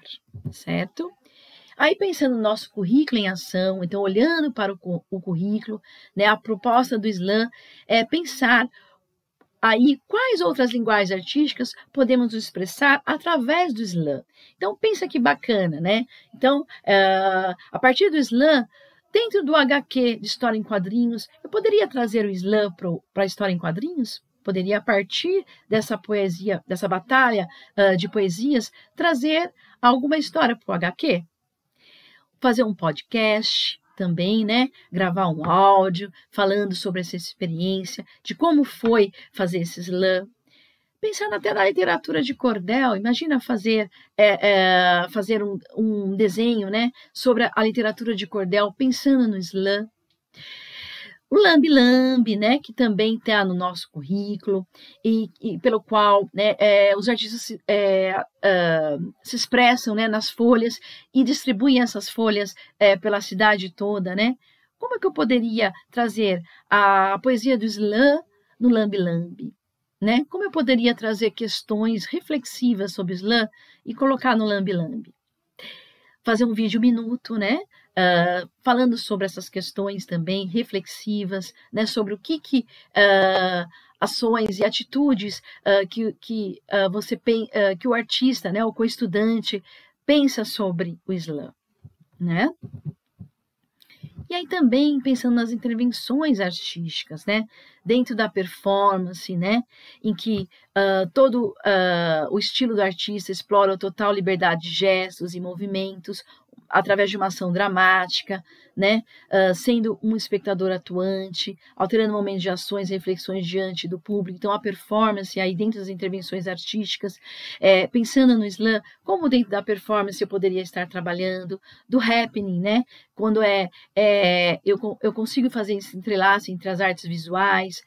certo? Aí, pensando no nosso currículo em ação, então, olhando para o currículo, né, a proposta do slam é pensar aí quais outras linguagens artísticas podemos expressar através do slam. Então, pensa que bacana, né? Então, a partir do slam, dentro do HQ de História em Quadrinhos, eu poderia trazer o slam para a História em Quadrinhos? Poderia, a partir dessa poesia, dessa batalha de poesias, trazer alguma história para o HQ? Fazer um podcast também, né? Gravar um áudio falando sobre essa experiência, de como foi fazer esse slam. Pensando até na literatura de cordel, imagina fazer um desenho, né, sobre a literatura de cordel, pensando no slam. O lambe-lambe, né, que também está no nosso currículo e pelo qual, né, os artistas se expressam, né, nas folhas e distribuem essas folhas pela cidade toda, né? Como é que eu poderia trazer a poesia do slam no lambe-lambe, né? Como eu poderia trazer questões reflexivas sobre o slam e colocar no lambe-lambe? Fazer um vídeo minuto, né? Falando sobre essas questões também reflexivas, né, sobre o que ações e atitudes que o artista, né, o co-estudante pensa sobre o slam, né? E aí também pensando nas intervenções artísticas, né, dentro da performance, né, em que todo o estilo do artista explora a total liberdade de gestos e movimentos, através de uma ação dramática, né, sendo um espectador atuante, alterando momentos de ações e reflexões diante do público. Então, a performance, aí dentro das intervenções artísticas, pensando no slam, como dentro da performance eu poderia estar trabalhando, do happening, né, quando eu consigo fazer esse entrelace entre as artes visuais,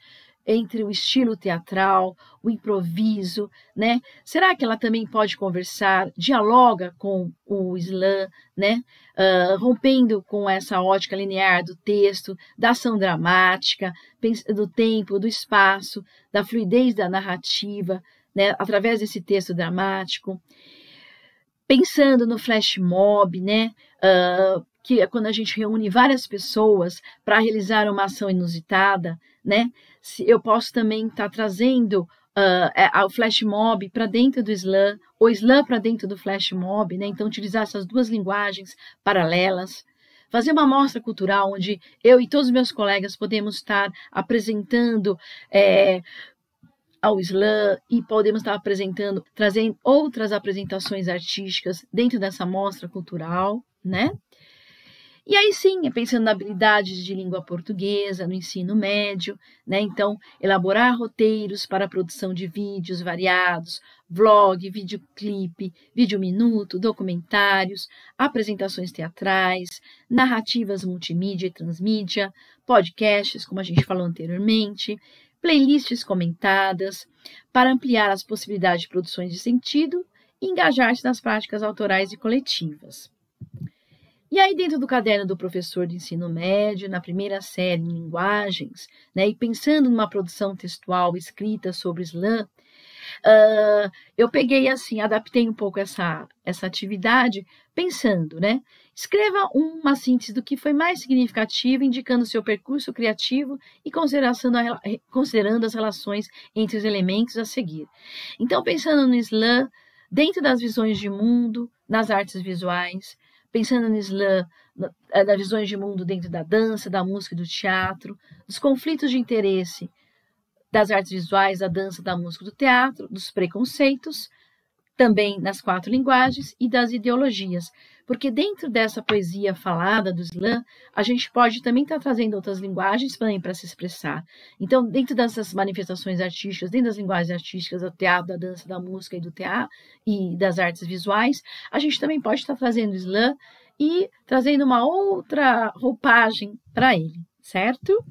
entre o estilo teatral, o improviso, né? Será que ela também pode conversar, dialoga com o slam, né? Rompendo com essa ótica linear do texto, da ação dramática, do tempo, do espaço, da fluidez da narrativa, né? Através desse texto dramático. Pensando no flash mob, né? Que é quando a gente reúne várias pessoas para realizar uma ação inusitada, né? Eu posso também estar trazendo o flash mob para dentro do slam, ou slam para dentro do flash mob, né? Então, utilizar essas duas linguagens paralelas. Fazer uma mostra cultural onde eu e todos os meus colegas podemos estar apresentando ao slam e podemos estar trazendo outras apresentações artísticas dentro dessa mostra cultural, né? E aí sim, pensando na habilidade de língua portuguesa, no ensino médio, né? Então, elaborar roteiros para a produção de vídeos variados, vlog, videoclipe, vídeo minuto, documentários, apresentações teatrais, narrativas multimídia e transmídia, podcasts, como a gente falou anteriormente, playlists comentadas, para ampliar as possibilidades de produções de sentido e engajar-se nas práticas autorais e coletivas. E aí, dentro do caderno do professor de ensino médio, na primeira série em linguagens, né, e pensando numa produção textual escrita sobre slam, eu peguei assim, adaptei um pouco essa atividade, pensando, né? Escreva uma síntese do que foi mais significativo, indicando seu percurso criativo e considerando as relações entre os elementos a seguir. Então, pensando no slam, dentro das visões de mundo, nas artes visuais, pensando no slam, das visões de mundo dentro da dança, da música e do teatro, dos conflitos de interesse das artes visuais, da dança, da música e do teatro, dos preconceitos, também nas 4 linguagens e das ideologias. Porque dentro dessa poesia falada do slam, a gente pode também estar trazendo outras linguagens também para se expressar. Então, dentro dessas manifestações artísticas, dentro das linguagens artísticas do teatro, da dança, da música e do teatro e das artes visuais, a gente também pode estar trazendo o slam e trazendo uma outra roupagem para ele, certo?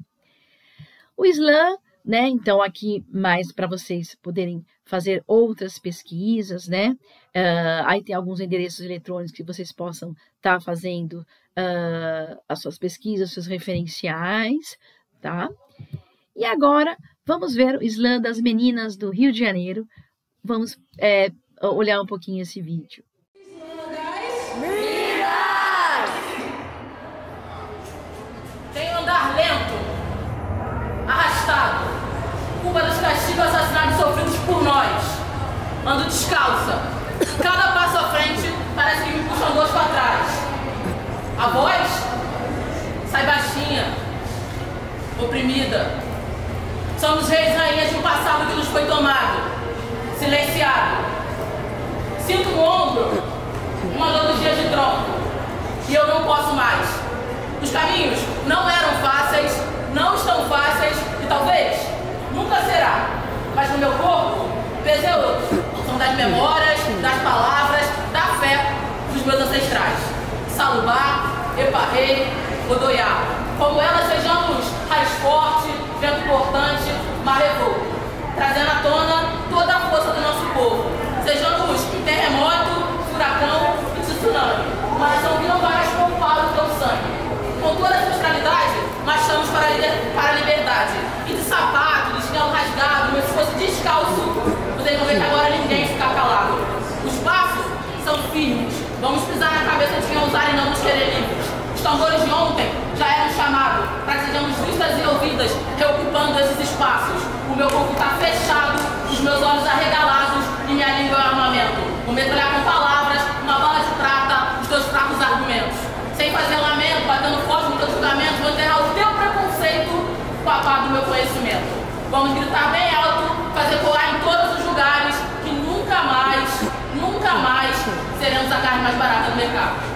O slam, né? Então, aqui mais para vocês poderem fazer outras pesquisas, né? Aí tem alguns endereços eletrônicos que vocês possam estar fazendo as suas pesquisas, seus referenciais, tá? E agora, vamos ver o slam das meninas do Rio de Janeiro. Vamos olhar um pouquinho esse vídeo. Minas! trás. Tenho andar lento, arrastado, culpa dos castigos assassinatos sofridos por nós. Ando descalça. Cada passo à frente parece que me puxam dois para trás. A voz sai baixinha, oprimida. Somos reis e rainhas de um passado que nos foi tomado, silenciado. Sinto no ombro uma dor dos dias de tronco e eu não posso mais. Os caminhos não eram fáceis, não estão fáceis e talvez nunca será. Mas no meu corpo, peso é outro. São das memórias, das palavras, da fé dos meus ancestrais. Salubá, Eparrei, Odoiá. Como elas sejamos raiz forte, vento cortante, mar revolto, trazendo à tona toda a força do nosso povo. Sejamos terremoto, furacão e tsunami. Uma nação que não vai mais poupar o teu sangue. Com toda a ancestralidade, marchamos para a liberdade. E de sapato, de chinelo rasgado, como se fosse descalço, vocês vão ver que agora ninguém fica calado. Os passos são firmes. Vamos pisar na cabeça de quem ousar e não nos querer livres. Os tambores de ontem já eram chamados para que sejamos vistas e ouvidas, reocupando esses espaços. O meu corpo está fechado, os meus olhos arregalados e minha língua é um armamento. Vou metralhar com palavras, uma bala de prata, os teus fracos argumentos. Sem fazer lamento, batendo forte no teu julgamento, vou enterrar o teu preconceito com a pá do meu conhecimento. Vamos gritar bem alto, fazer colar em todos os lugares, que nunca mais seremos a carne mais barata do mercado.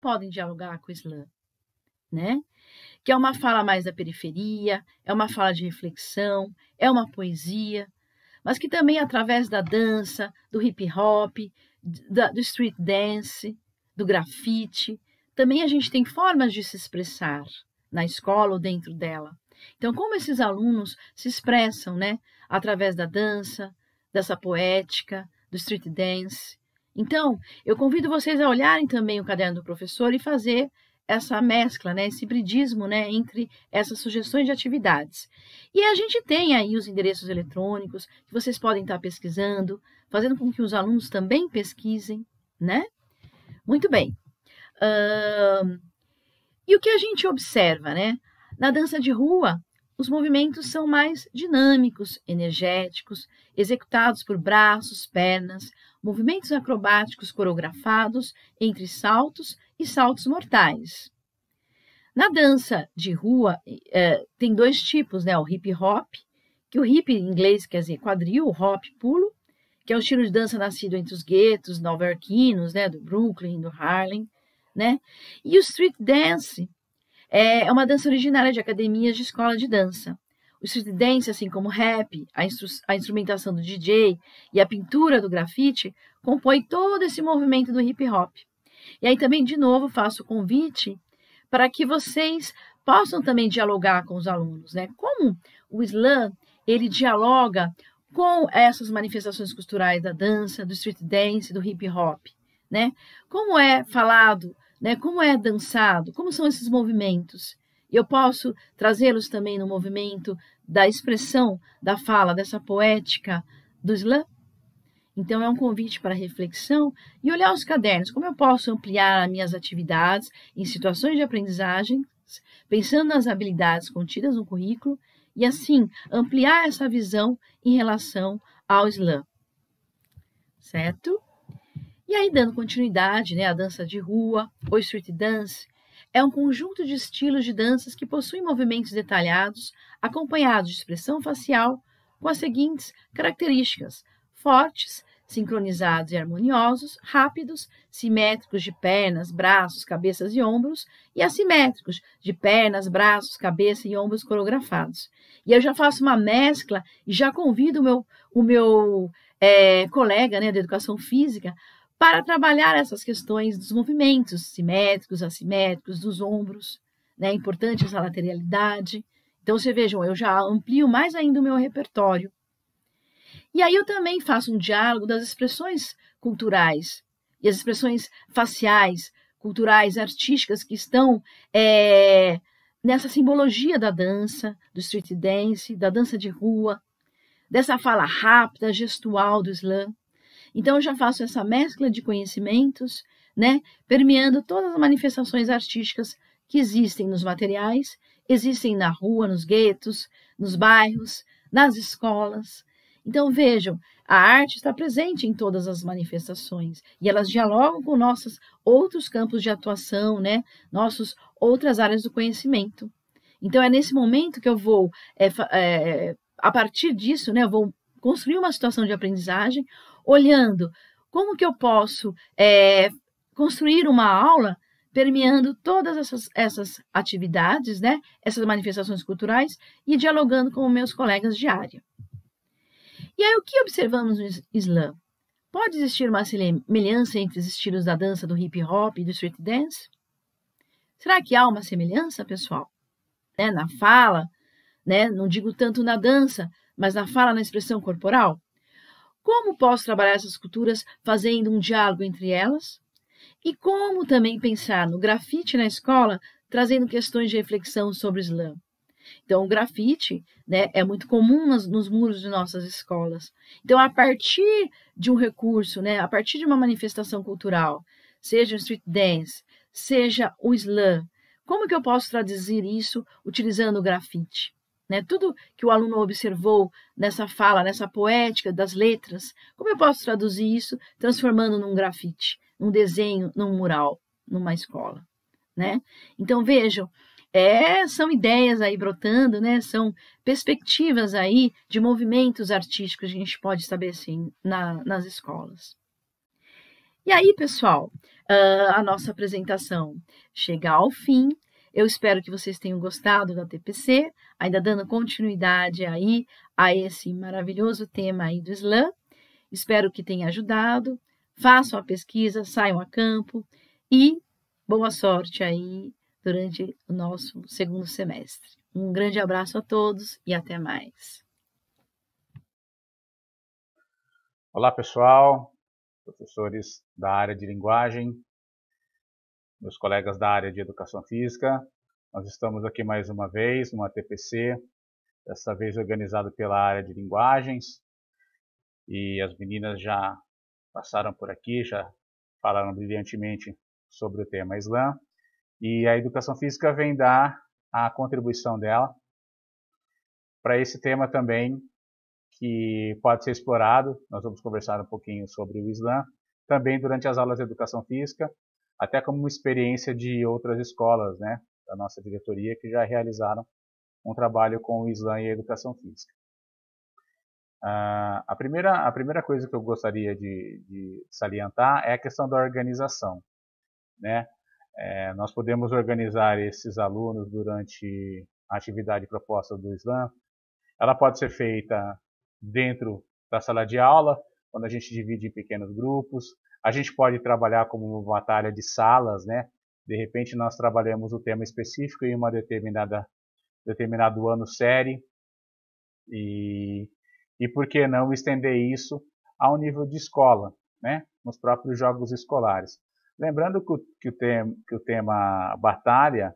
Podem dialogar com o slam, né? Que é uma fala mais da periferia, é uma fala de reflexão, é uma poesia, mas que também através da dança, do hip hop, do street dance, do grafite, também a gente tem formas de se expressar na escola ou dentro dela. Então, como esses alunos se expressam, né? Através da dança, dessa poética, do street dance. Então, eu convido vocês a olharem também o caderno do professor e fazer essa mescla, né, esse hibridismo, né, entre essas sugestões de atividades. E a gente tem aí os endereços eletrônicos que vocês podem estar pesquisando, fazendo com que os alunos também pesquisem, né? Muito bem. E o que a gente observa, né? Na dança de rua, os movimentos são mais dinâmicos, energéticos, executados por braços, pernas, movimentos acrobáticos coreografados entre saltos e saltos mortais. Na dança de rua, tem dois tipos, né? O hip hop, que o hip em inglês quer dizer quadril, o hop, pulo, que é um estilo de dança nascido entre os guetos nova-iorquinos, né? Do Brooklyn, do Harlem, né? E o street dance é uma dança originária de academias de escola de dança. O street dance, assim como o rap, a instrumentação do DJ e a pintura do grafite, compõe todo esse movimento do hip hop. E aí também, de novo, faço o convite para que vocês possam também dialogar com os alunos, né? Como o slam, ele dialoga com essas manifestações culturais da dança, do street dance, do hip hop, né? Como é falado, né? Como é dançado, como são esses movimentos. Eu posso trazê-los também no movimento da expressão, da fala, dessa poética do slam. Então, é um convite para reflexão e olhar os cadernos. Como eu posso ampliar as minhas atividades em situações de aprendizagem, pensando nas habilidades contidas no currículo e, assim, ampliar essa visão em relação ao slam. Certo? E aí, dando continuidade, né, a dança de rua, ou street dance, é um conjunto de estilos de danças que possuem movimentos detalhados, acompanhados de expressão facial, com as seguintes características: fortes, sincronizados e harmoniosos, rápidos, simétricos de pernas, braços, cabeças e ombros, e assimétricos de pernas, braços, cabeça e ombros coreografados. E eu já faço uma mescla e já convido o meu colega, né, da educação física para trabalhar essas questões dos movimentos simétricos, assimétricos, dos ombros, né? É importante essa lateralidade. Então, vocês vejam, eu já amplio mais ainda o meu repertório. E aí eu também faço um diálogo das expressões culturais e as expressões faciais, culturais, artísticas que estão nessa simbologia da dança, do street dance, da dança de rua, dessa fala rápida, gestual do slam. Então, eu já faço essa mescla de conhecimentos, né, permeando todas as manifestações artísticas que existem nos materiais, existem na rua, nos guetos, nos bairros, nas escolas. Então, vejam, a arte está presente em todas as manifestações e elas dialogam com nossos outros campos de atuação, né, nossas outras áreas do conhecimento. Então, é nesse momento que eu vou, a partir disso, né, eu vou construir uma situação de aprendizagem, olhando como que eu posso construir uma aula permeando todas essas atividades, né, essas manifestações culturais e dialogando com meus colegas de área. E aí, o que observamos no slam? Pode existir uma semelhança entre os estilos da dança do hip hop e do street dance? Será que há uma semelhança, pessoal? Né, na fala, né, não digo tanto na dança, mas na fala, na expressão corporal? Como posso trabalhar essas culturas fazendo um diálogo entre elas? E como também pensar no grafite na escola, trazendo questões de reflexão sobre o slam? Então, o grafite, né, é muito comum nos muros de nossas escolas. Então, a partir de um recurso, né, a partir de uma manifestação cultural, seja o street dance, seja o slam, como que eu posso traduzir isso utilizando o grafite? Né, tudo que o aluno observou nessa fala, nessa poética das letras, como eu posso traduzir isso transformando num grafite, num desenho, num mural, numa escola? Né? Então, vejam, são ideias aí brotando, né? São perspectivas aí de movimentos artísticos que a gente pode estabelecer nas escolas. E aí, pessoal, a nossa apresentação chega ao fim. Eu espero que vocês tenham gostado da TPC, ainda dando continuidade aí a esse maravilhoso tema aí do slam. Espero que tenha ajudado. Façam a pesquisa, saiam a campo e boa sorte aí durante o nosso segundo semestre. Um grande abraço a todos e até mais. Olá, pessoal, professores da área de linguagem, meus colegas da área de educação física. Nós estamos aqui mais uma vez numa TPC, dessa vez organizado pela área de linguagens, e as meninas já passaram por aqui, já falaram brilhantemente sobre o tema slam. E a educação física vem dar a contribuição dela para esse tema também, que pode ser explorado. Nós vamos conversar um pouquinho sobre o slam, também durante as aulas de educação física, até como uma experiência de outras escolas, né, da nossa diretoria, que já realizaram um trabalho com o slam e a educação física. A primeira coisa que eu gostaria de salientar é a questão da organização, né? Nós podemos organizar esses alunos durante a atividade proposta do slam. Ela pode ser feita dentro da sala de aula, quando a gente divide em pequenos grupos. A gente pode trabalhar como uma batalha de salas, né? De repente nós trabalhamos o tema específico em uma determinado ano série, e por que não estender isso ao nível de escola, né? Nos próprios jogos escolares. Lembrando que o tema batalha,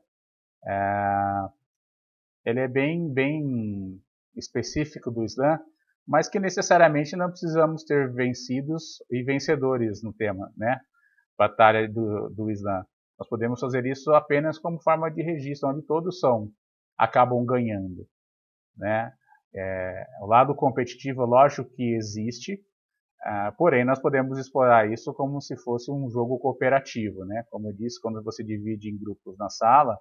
ele é bem específico do slam, mas que necessariamente não precisamos ter vencidos e vencedores no tema, né? Batalha do slam. Nós podemos fazer isso apenas como forma de registro, onde todos acabam ganhando, né? O lado competitivo, lógico que existe, porém nós podemos explorar isso como se fosse um jogo cooperativo, né? Como eu disse, quando você divide em grupos na sala,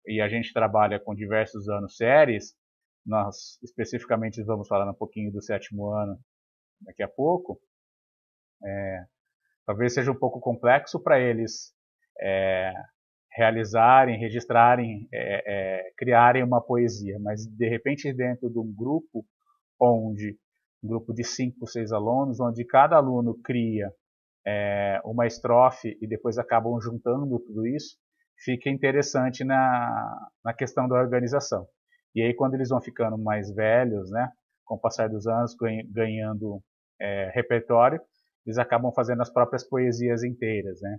e a gente trabalha com diversos anos séries, nós especificamente vamos falar um pouquinho do 7º ano daqui a pouco, talvez seja um pouco complexo para eles realizarem, registrarem, criarem uma poesia, mas de repente dentro de um grupo um grupo de 5, 6 alunos, onde cada aluno cria uma estrofe e depois acabam juntando tudo isso, fica interessante na questão da organização. E aí quando eles vão ficando mais velhos, né, com o passar dos anos, ganhando repertório, eles acabam fazendo as próprias poesias inteiras, né?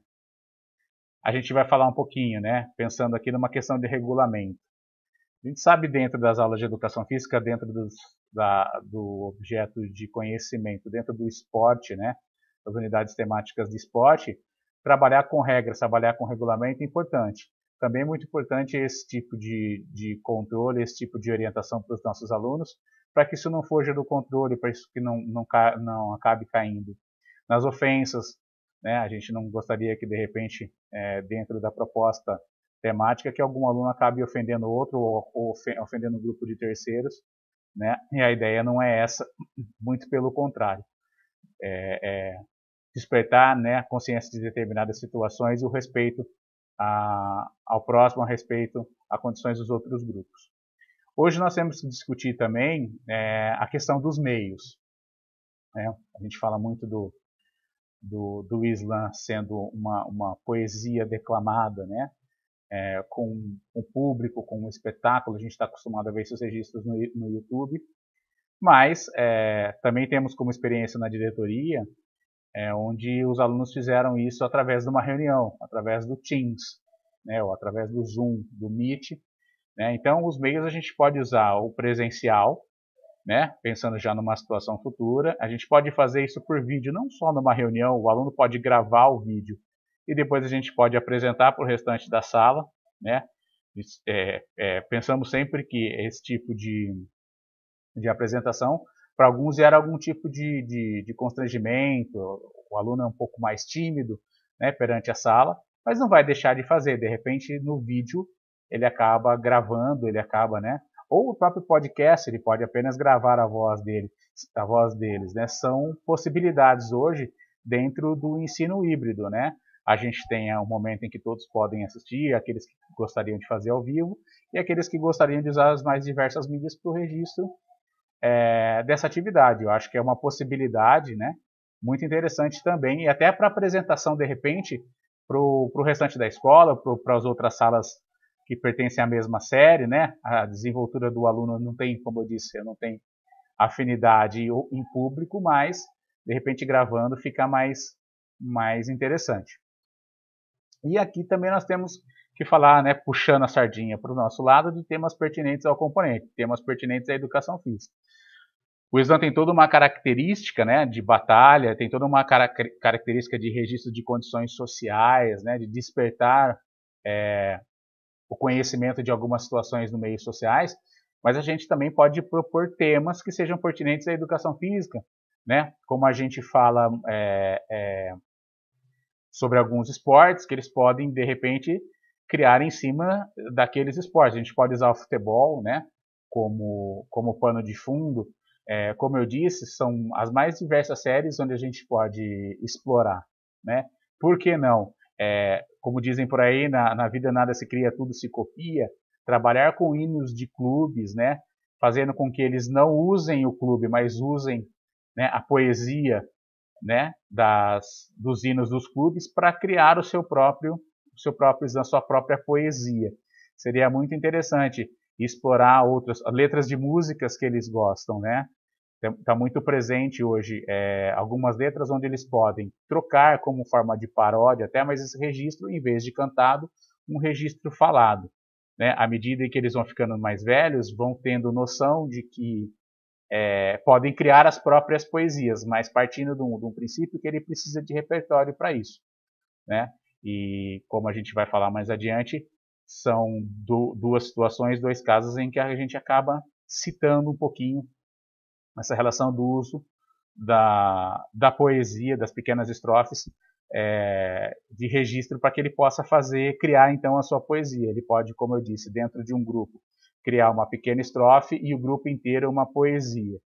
a gente vai falar um pouquinho, né, pensando aqui numa questão de regulamento. A gente sabe dentro das aulas de educação física, dentro do objeto de conhecimento, dentro do esporte, né, das unidades temáticas de esporte, trabalhar com regras, trabalhar com regulamento é importante. Também é muito importante esse tipo de controle, esse tipo de orientação para os nossos alunos, para que isso não fuja do controle, para isso que não acabe caindo nas ofensas, né? A gente não gostaria que, de repente, dentro da proposta temática, que algum aluno acabe ofendendo outro ou ofendendo um grupo de terceiros, né? E a ideia não é essa, muito pelo contrário. Despertar, né, a consciência de determinadas situações e o respeito ao próximo, a respeito a condições dos outros grupos. Hoje nós temos que discutir também a questão dos meios, né? A gente fala muito do Islã sendo uma poesia declamada, né? Com um público, com um espetáculo, a gente está acostumado a ver esses registros no YouTube, mas também temos como experiência na diretoria, onde os alunos fizeram isso através de uma reunião, através do Teams, né, ou através do Zoom, do Meet, né? Então, os meios a gente pode usar o presencial, né, pensando já numa situação futura. A gente pode fazer isso por vídeo, não só numa reunião, o aluno pode gravar o vídeo e depois a gente pode apresentar para o restante da sala, né? Pensamos sempre que esse tipo de apresentação, para alguns gera algum tipo de constrangimento, o aluno é um pouco mais tímido, né, perante a sala, mas não vai deixar de fazer. De repente, no vídeo, ele acaba gravando, ele acaba, né? Ou o próprio podcast, ele pode apenas gravar a voz deles, né? São possibilidades hoje dentro do ensino híbrido, né? A gente tem um momento em que todos podem assistir, aqueles que gostariam de fazer ao vivo e aqueles que gostariam de usar as mais diversas mídias para o registro dessa atividade. Eu acho que é uma possibilidade, né, muito interessante também, e até para apresentação, de repente, para o restante da escola, para as outras salas que pertencem à mesma série, né? A desenvoltura do aluno não tem, como eu disse, não tem afinidade em público, mas, de repente, gravando fica mais interessante. E aqui também nós temos que falar, né, puxando a sardinha para o nosso lado, de temas pertinentes ao componente, temas pertinentes à educação física. O Islã tem toda uma característica, né, de batalha, tem toda uma característica de registro de condições sociais, né, de despertar o conhecimento de algumas situações no meio sociais, mas a gente também pode propor temas que sejam pertinentes à educação física, né, como a gente fala sobre alguns esportes que eles podem, de repente, criar em cima daqueles esportes. A gente pode usar o futebol, né, como pano de fundo. Como eu disse, são as mais diversas séries onde a gente pode explorar, né? Por que não? Como dizem por aí, na vida nada se cria, tudo se copia. Trabalhar com hinos de clubes, né, fazendo com que eles não usem o clube, mas usem, né, a poesia, né, dos hinos dos clubes para criar a sua própria poesia. Seria muito interessante explorar outras letras de músicas que eles gostam, né? Está muito presente hoje algumas letras onde eles podem trocar como forma de paródia até, mas esse registro, em vez de cantado, um registro falado, né? À medida que eles vão ficando mais velhos, vão tendo noção de que podem criar as próprias poesias, mas partindo de um princípio que ele precisa de repertório para isso, né? E como a gente vai falar mais adiante, são duas situações, dois casos em que a gente acaba citando um pouquinho essa relação do uso da poesia, das pequenas estrofes, de registro para que ele possa criar então a sua poesia. Ele pode, como eu disse, dentro de um grupo, criar uma pequena estrofe e o grupo inteiro uma poesia,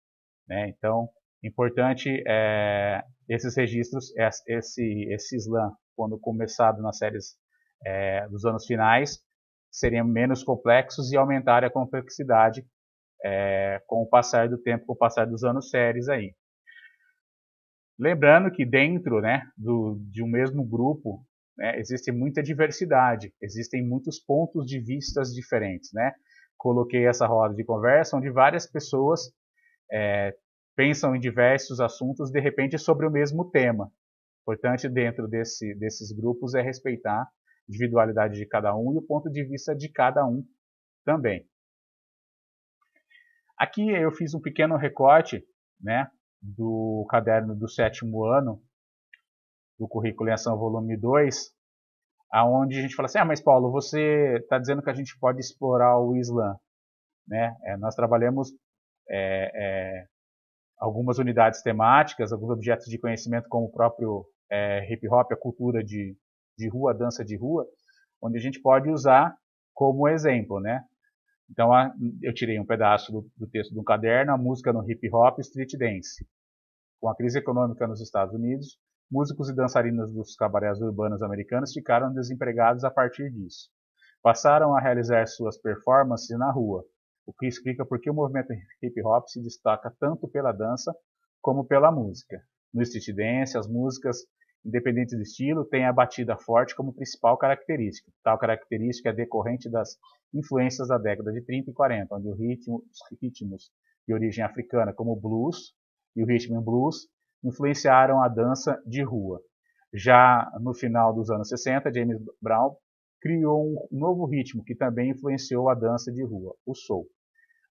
né? Então, importante esses registros, esse slam, quando começado nas séries dos anos finais, seriam menos complexos e aumentar a complexidade com o passar do tempo, com o passar dos anos séries aí. Lembrando que dentro, né, de um mesmo grupo, né, existe muita diversidade, existem muitos pontos de vistas diferentes, né? Coloquei essa roda de conversa onde várias pessoas pensam em diversos assuntos, de repente, sobre o mesmo tema. Importante dentro desses grupos é respeitar individualidade de cada um e o ponto de vista de cada um também. Aqui eu fiz um pequeno recorte, né, do caderno do 7º ano do Currículo em Ação Volume 2, aonde a gente fala assim, mas Paulo, você está dizendo que a gente pode explorar o Islã, né? Nós trabalhamos algumas unidades temáticas, alguns objetos de conhecimento como o próprio hip hop, a cultura de rua, a dança de rua, onde a gente pode usar como exemplo, né? Então eu tirei um pedaço do texto de um caderno, a música no hip hop, street dance. Com a crise econômica nos Estados Unidos, músicos e dançarinos dos cabarés urbanos americanos ficaram desempregados a partir disso. Passaram a realizar suas performances na rua, o que explica por que o movimento hip hop se destaca tanto pela dança como pela música. No street dance, as músicas, independentes do estilo, têm a batida forte como principal característica. Tal característica é decorrente das influências da década de 30 e 40, onde os ritmos de origem africana, como o blues e o rhythm and blues, influenciaram a dança de rua. Já no final dos anos 60, James Brown criou um novo ritmo que também influenciou a dança de rua, o soul.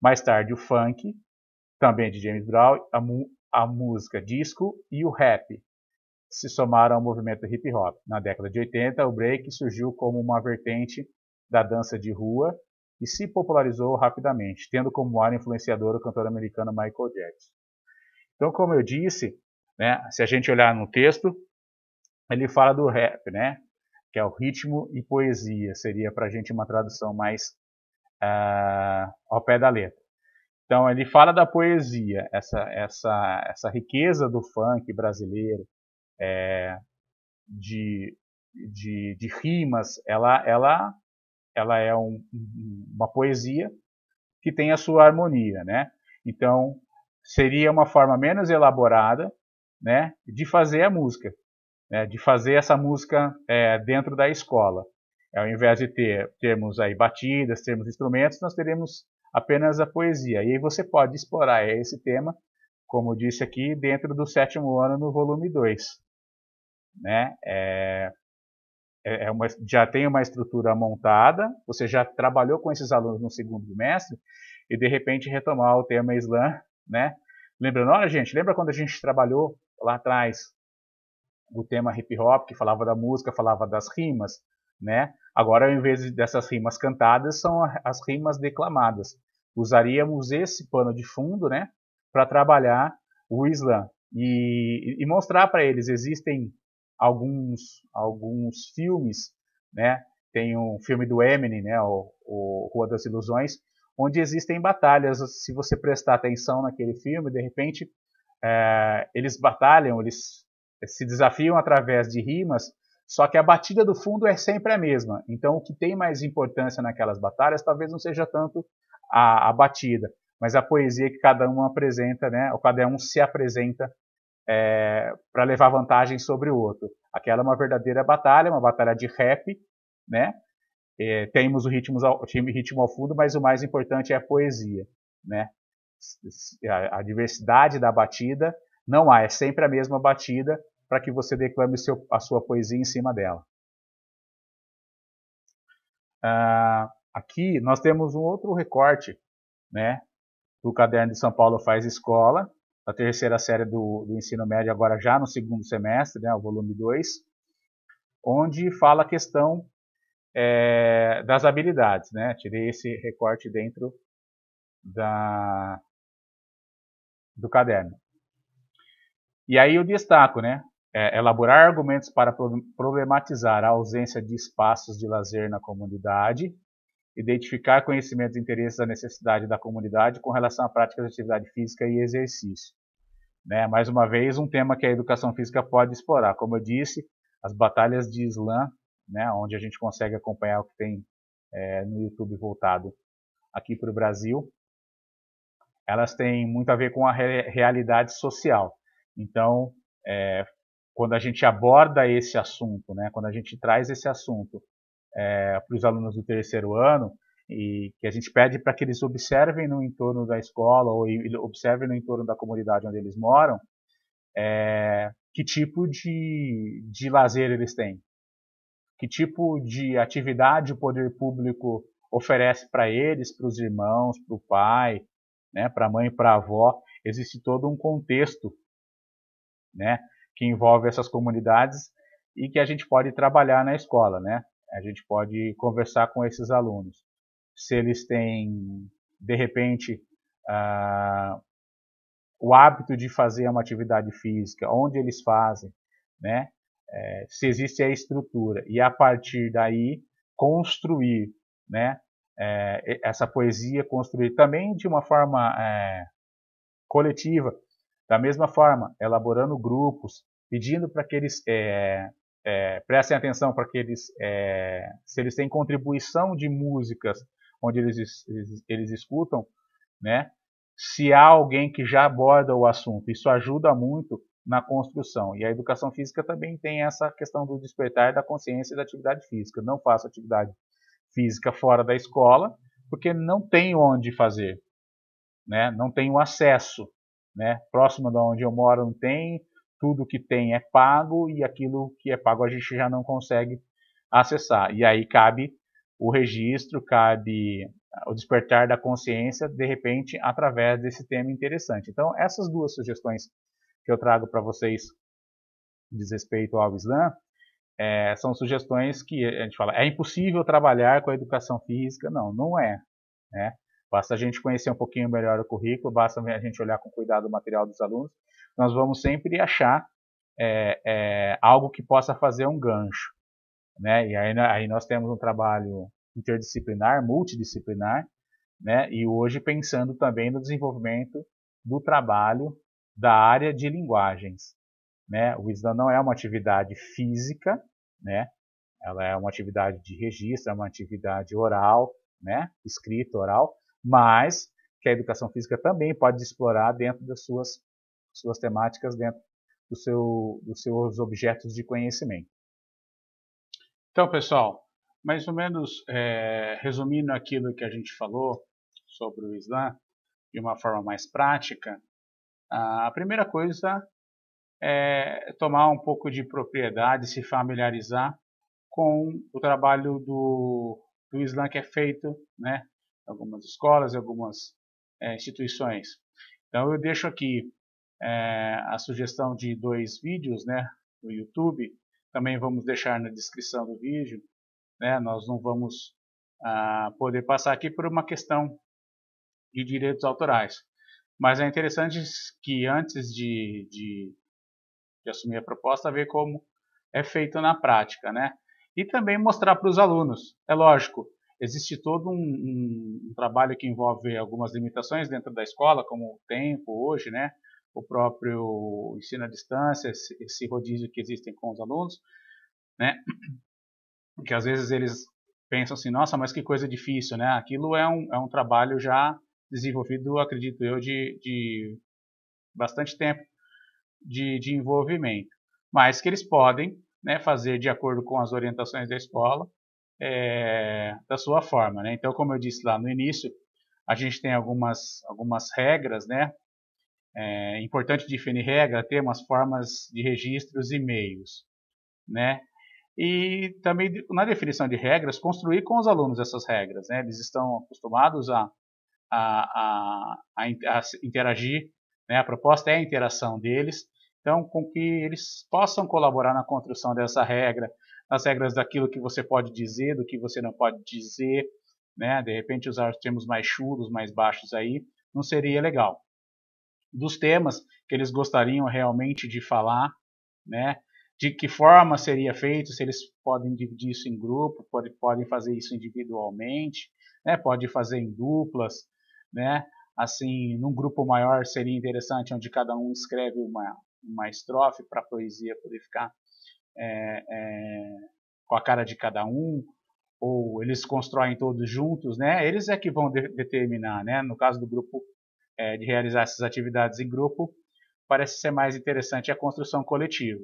Mais tarde, o funk, também de James Brown, a música disco e o rap se somaram ao movimento hip hop. Na década de 80, o break surgiu como uma vertente da dança de rua e se popularizou rapidamente, tendo como maior influenciador o cantor americano Michael Jackson. Então, como eu disse, né, se a gente olhar no texto, ele fala do rap, né, que é o ritmo e poesia, seria para a gente uma tradução mais ao pé da letra. Então, ele fala da poesia, essa riqueza do funk brasileiro, de rimas, ela é uma poesia que tem a sua harmonia, né? Então, seria uma forma menos elaborada, né, de fazer a música, né, de fazer essa música dentro da escola. Ao invés de termos aí batidas, termos instrumentos, nós teremos apenas a poesia. E aí você pode explorar esse tema, como eu disse aqui, dentro do 7º ano no volume 2. Né? Já tem uma estrutura montada, você já trabalhou com esses alunos no 2º bimestre, e de repente retomar o tema Islã, né? Lembrando, olha gente, lembra quando a gente trabalhou lá atrás o tema hip hop, que falava da música, falava das rimas, né? Agora, ao invés dessas rimas cantadas, são as rimas declamadas. Usaríamos esse pano de fundo, né, para trabalhar o Islã e mostrar para eles, existem alguns filmes, né? Tem um filme do Eminem, né, o Rua das Ilusões, onde existem batalhas. Se você prestar atenção naquele filme, de repente eles batalham, eles se desafiam através de rimas, só que a batida do fundo é sempre a mesma. Então, o que tem mais importância naquelas batalhas talvez não seja tanto a batida, mas a poesia que cada um apresenta, né, ou cada um se apresenta para levar vantagem sobre o outro. Aquela é uma verdadeira batalha, uma batalha de rap, né? Temos o ritmo ao fundo, mas o mais importante é a poesia, né? A diversidade da batida não há, é sempre a mesma batida para que você declame a sua poesia em cima dela. Aqui nós temos um outro recorte, né, do caderno de São Paulo Faz Escola, da 3ª série do ensino médio, agora já no 2º semestre, né, o volume 2, onde fala a questão das habilidades, né? Tirei esse recorte dentro do caderno. E aí eu destaco, né? Elaborar argumentos para problematizar a ausência de espaços de lazer na comunidade, identificar conhecimentos e interesses da necessidade da comunidade com relação à prática de atividade física e exercício. Né? Mais uma vez, um tema que a educação física pode explorar. Como eu disse, as batalhas de Islã, né, onde a gente consegue acompanhar o que tem no YouTube voltado aqui para o Brasil, elas têm muito a ver com a realidade social. Então, quando a gente aborda esse assunto, né, quando a gente traz esse assunto para os alunos do 3º ano, e que a gente pede para que eles observem no entorno da escola ou observem no entorno da comunidade onde eles moram, que tipo de lazer eles têm. que tipo de atividade o poder público oferece para eles, para os irmãos, para o pai, né, para a mãe, para a avó. Existe todo um contexto, né, que envolve essas comunidades e que a gente pode trabalhar na escola, né? A gente pode conversar com esses alunos. Se eles têm, de repente, o hábito de fazer uma atividade física, onde eles fazem, né? Se existe a estrutura, e a partir daí construir, né? Essa poesia, construir também de uma forma coletiva, da mesma forma, elaborando grupos, pedindo para que eles prestem atenção para que eles, se eles têm contribuição de músicas onde eles escutam, né? Se há alguém que já aborda o assunto, isso ajuda muito na construção. E a educação física também tem essa questão do despertar da consciência e da atividade física. Não faço atividade física fora da escola, porque não tem onde fazer, né? Não tenho acesso, né? Próximo de onde eu moro não tem, tudo que tem é pago e aquilo que é pago a gente já não consegue acessar. E aí cabe o registro, cabe o despertar da consciência, de repente, através desse tema interessante. Então, essas duas sugestões que eu trago para vocês diz respeito ao Islã, são sugestões que a gente fala, é impossível trabalhar com a educação física? Não, não é, né? Basta a gente conhecer um pouquinho melhor o currículo, basta a gente olhar com cuidado o material dos alunos, nós vamos sempre achar algo que possa fazer um gancho, né? E aí nós temos um trabalho interdisciplinar, multidisciplinar, né? E hoje pensando também no desenvolvimento do trabalho da área de linguagens, né? O Islã não é uma atividade física, né? Ela é uma atividade de registro, é uma atividade oral, né? Escrita, oral, mas que a educação física também pode explorar dentro das suas temáticas, dentro dos seus objetos de conhecimento. Então, pessoal, mais ou menos resumindo aquilo que a gente falou sobre o Islã de uma forma mais prática, a primeira coisa é tomar um pouco de propriedade, se familiarizar com o trabalho do Islã que é feito, né, em algumas escolas e algumas instituições. Então eu deixo aqui a sugestão de 2 vídeos, né, no YouTube. Também vamos deixar na descrição do vídeo, né? Nós não vamos poder passar aqui por uma questão de direitos autorais. Mas é interessante que antes de assumir a proposta, ver como é feito na prática, né? E também mostrar para os alunos. É lógico, existe todo um trabalho que envolve algumas limitações dentro da escola, como o tempo hoje, né? O próprio ensino à distância, esse rodízio que existem com os alunos, né? Porque às vezes eles pensam assim, nossa, mas que coisa difícil, né? Aquilo é um trabalho já desenvolvido, acredito eu, de bastante tempo de envolvimento, mas que eles podem, né, fazer de acordo com as orientações da escola, da sua forma, né? Então, como eu disse lá no início, a gente tem algumas regras, né? É importante definir regra, ter umas formas de registros e meios, né? E também na definição de regras, construir com os alunos essas regras, né? Eles estão acostumados a interagir, né? A proposta é a interação deles, então com que eles possam colaborar na construção dessa regra, as regras daquilo que você pode dizer, do que você não pode dizer, né? De repente usar termos mais chulos, mais baixos aí, não seria legal. Dos temas que eles gostariam realmente de falar, né? De que forma seria feito, se eles podem dividir isso em grupo, podem fazer isso individualmente, né? Pode fazer em duplas, né? Assim, num grupo maior seria interessante, onde cada um escreve uma estrofe para a poesia poder ficar com a cara de cada um, ou eles constroem todos juntos, né? Eles é que vão determinar, né? No caso do grupo, de realizar essas atividades em grupo, parece ser mais interessante a construção coletiva.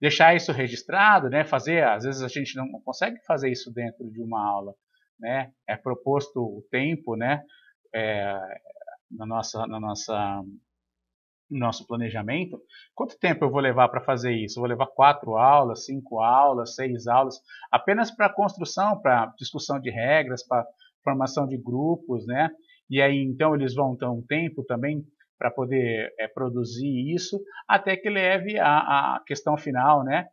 Deixar isso registrado, né? Fazer, às vezes a gente não consegue fazer isso dentro de uma aula, né? É proposto o tempo, né? Na nossa nosso planejamento, quanto tempo eu vou levar para fazer isso? Eu vou levar 4 aulas, 5 aulas, 6 aulas, apenas para construção, para discussão de regras, para formação de grupos, né? E aí então eles vão ter um tempo também para poder produzir isso, até que leve à questão final, né?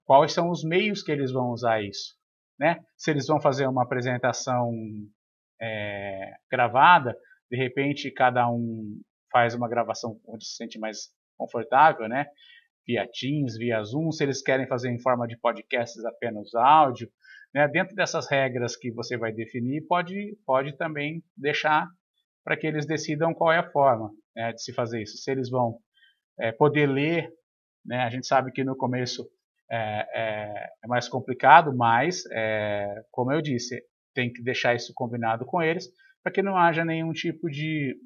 Quais são os meios que eles vão usar isso, né? Se eles vão fazer uma apresentação gravada, de repente cada um faz uma gravação onde se sente mais confortável, né? Via Teams, via Zoom, se eles querem fazer em forma de podcasts apenas áudio, né? Dentro dessas regras que você vai definir, pode também deixar para que eles decidam qual é a forma, né, de se fazer isso. Se eles vão poder ler, né? A gente sabe que no começo é mais complicado, mas, como eu disse, tem que deixar isso combinado com eles, para que não haja nenhum tipo de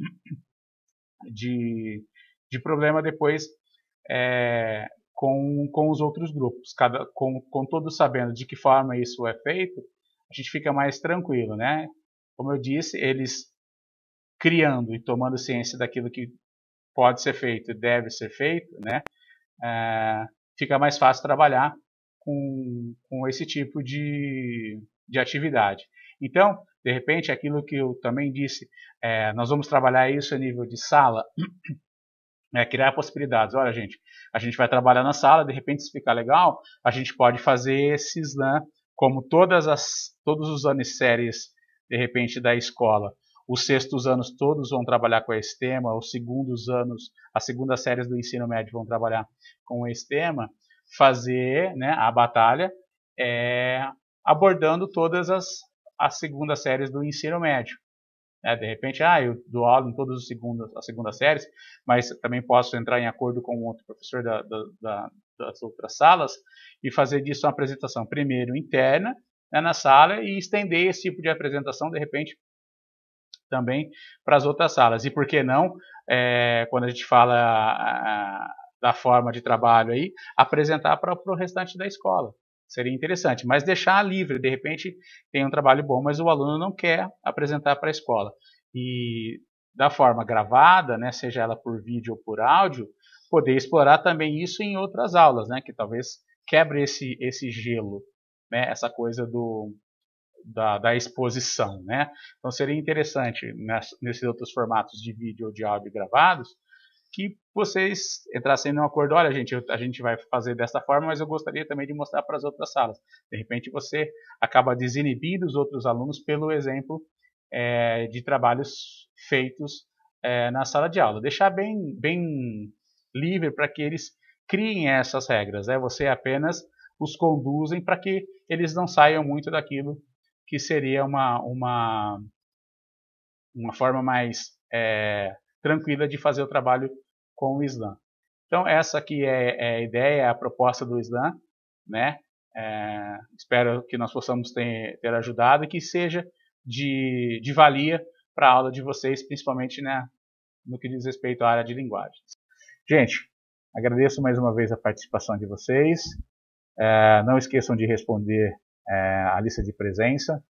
problema depois com os outros grupos. Com todos sabendo de que forma isso é feito, a gente fica mais tranquilo, né? Como eu disse, eles criando e tomando ciência daquilo que pode ser feito e deve ser feito, né? Fica mais fácil trabalhar com esse tipo de atividade. Então, de repente, aquilo que eu também disse, nós vamos trabalhar isso a nível de sala, criar possibilidades. Olha, gente, a gente vai trabalhar na sala, de repente, se ficar legal, a gente pode fazer esse slam, como todos os anos séries, de repente, da escola. Os sextos anos todos vão trabalhar com esse tema, os segundos anos, as segundas séries do ensino médio vão trabalhar com esse tema, fazer, né, a batalha abordando todas as segundas séries do ensino médio. De repente, eu dou aula em todas as segundas séries, mas também posso entrar em acordo com outro professor das outras salas e fazer disso uma apresentação primeiro interna, né, na sala, e estender esse tipo de apresentação, de repente, também para as outras salas. E por que não, quando a gente fala da forma de trabalho aí, apresentar para o restante da escola. Seria interessante, mas deixar livre. De repente tem um trabalho bom, mas o aluno não quer apresentar para a escola. E da forma gravada, né, seja ela por vídeo ou por áudio, poder explorar também isso em outras aulas, né, que talvez quebre esse gelo, né, essa coisa da exposição, né? Então seria interessante nesses outros formatos de vídeo ou de áudio gravados que vocês entrassem num acordo. Olha, gente, a gente vai fazer dessa forma, mas eu gostaria também de mostrar para as outras salas. De repente você acaba desinibindo os outros alunos pelo exemplo de trabalhos feitos na sala de aula. Deixar bem livre para que eles criem essas regras. Você apenas os conduzem para que eles não saiam muito daquilo que seria uma forma mais tranquila de fazer o trabalho com o slam. Então essa aqui é a ideia, é a proposta do slam, né? Espero que nós possamos ter ajudado e que seja de valia para a aula de vocês, principalmente, né, no que diz respeito à área de linguagens. Gente, agradeço mais uma vez a participação de vocês. Não esqueçam de responder a lista de presença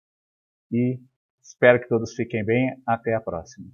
e espero que todos fiquem bem. Até a próxima.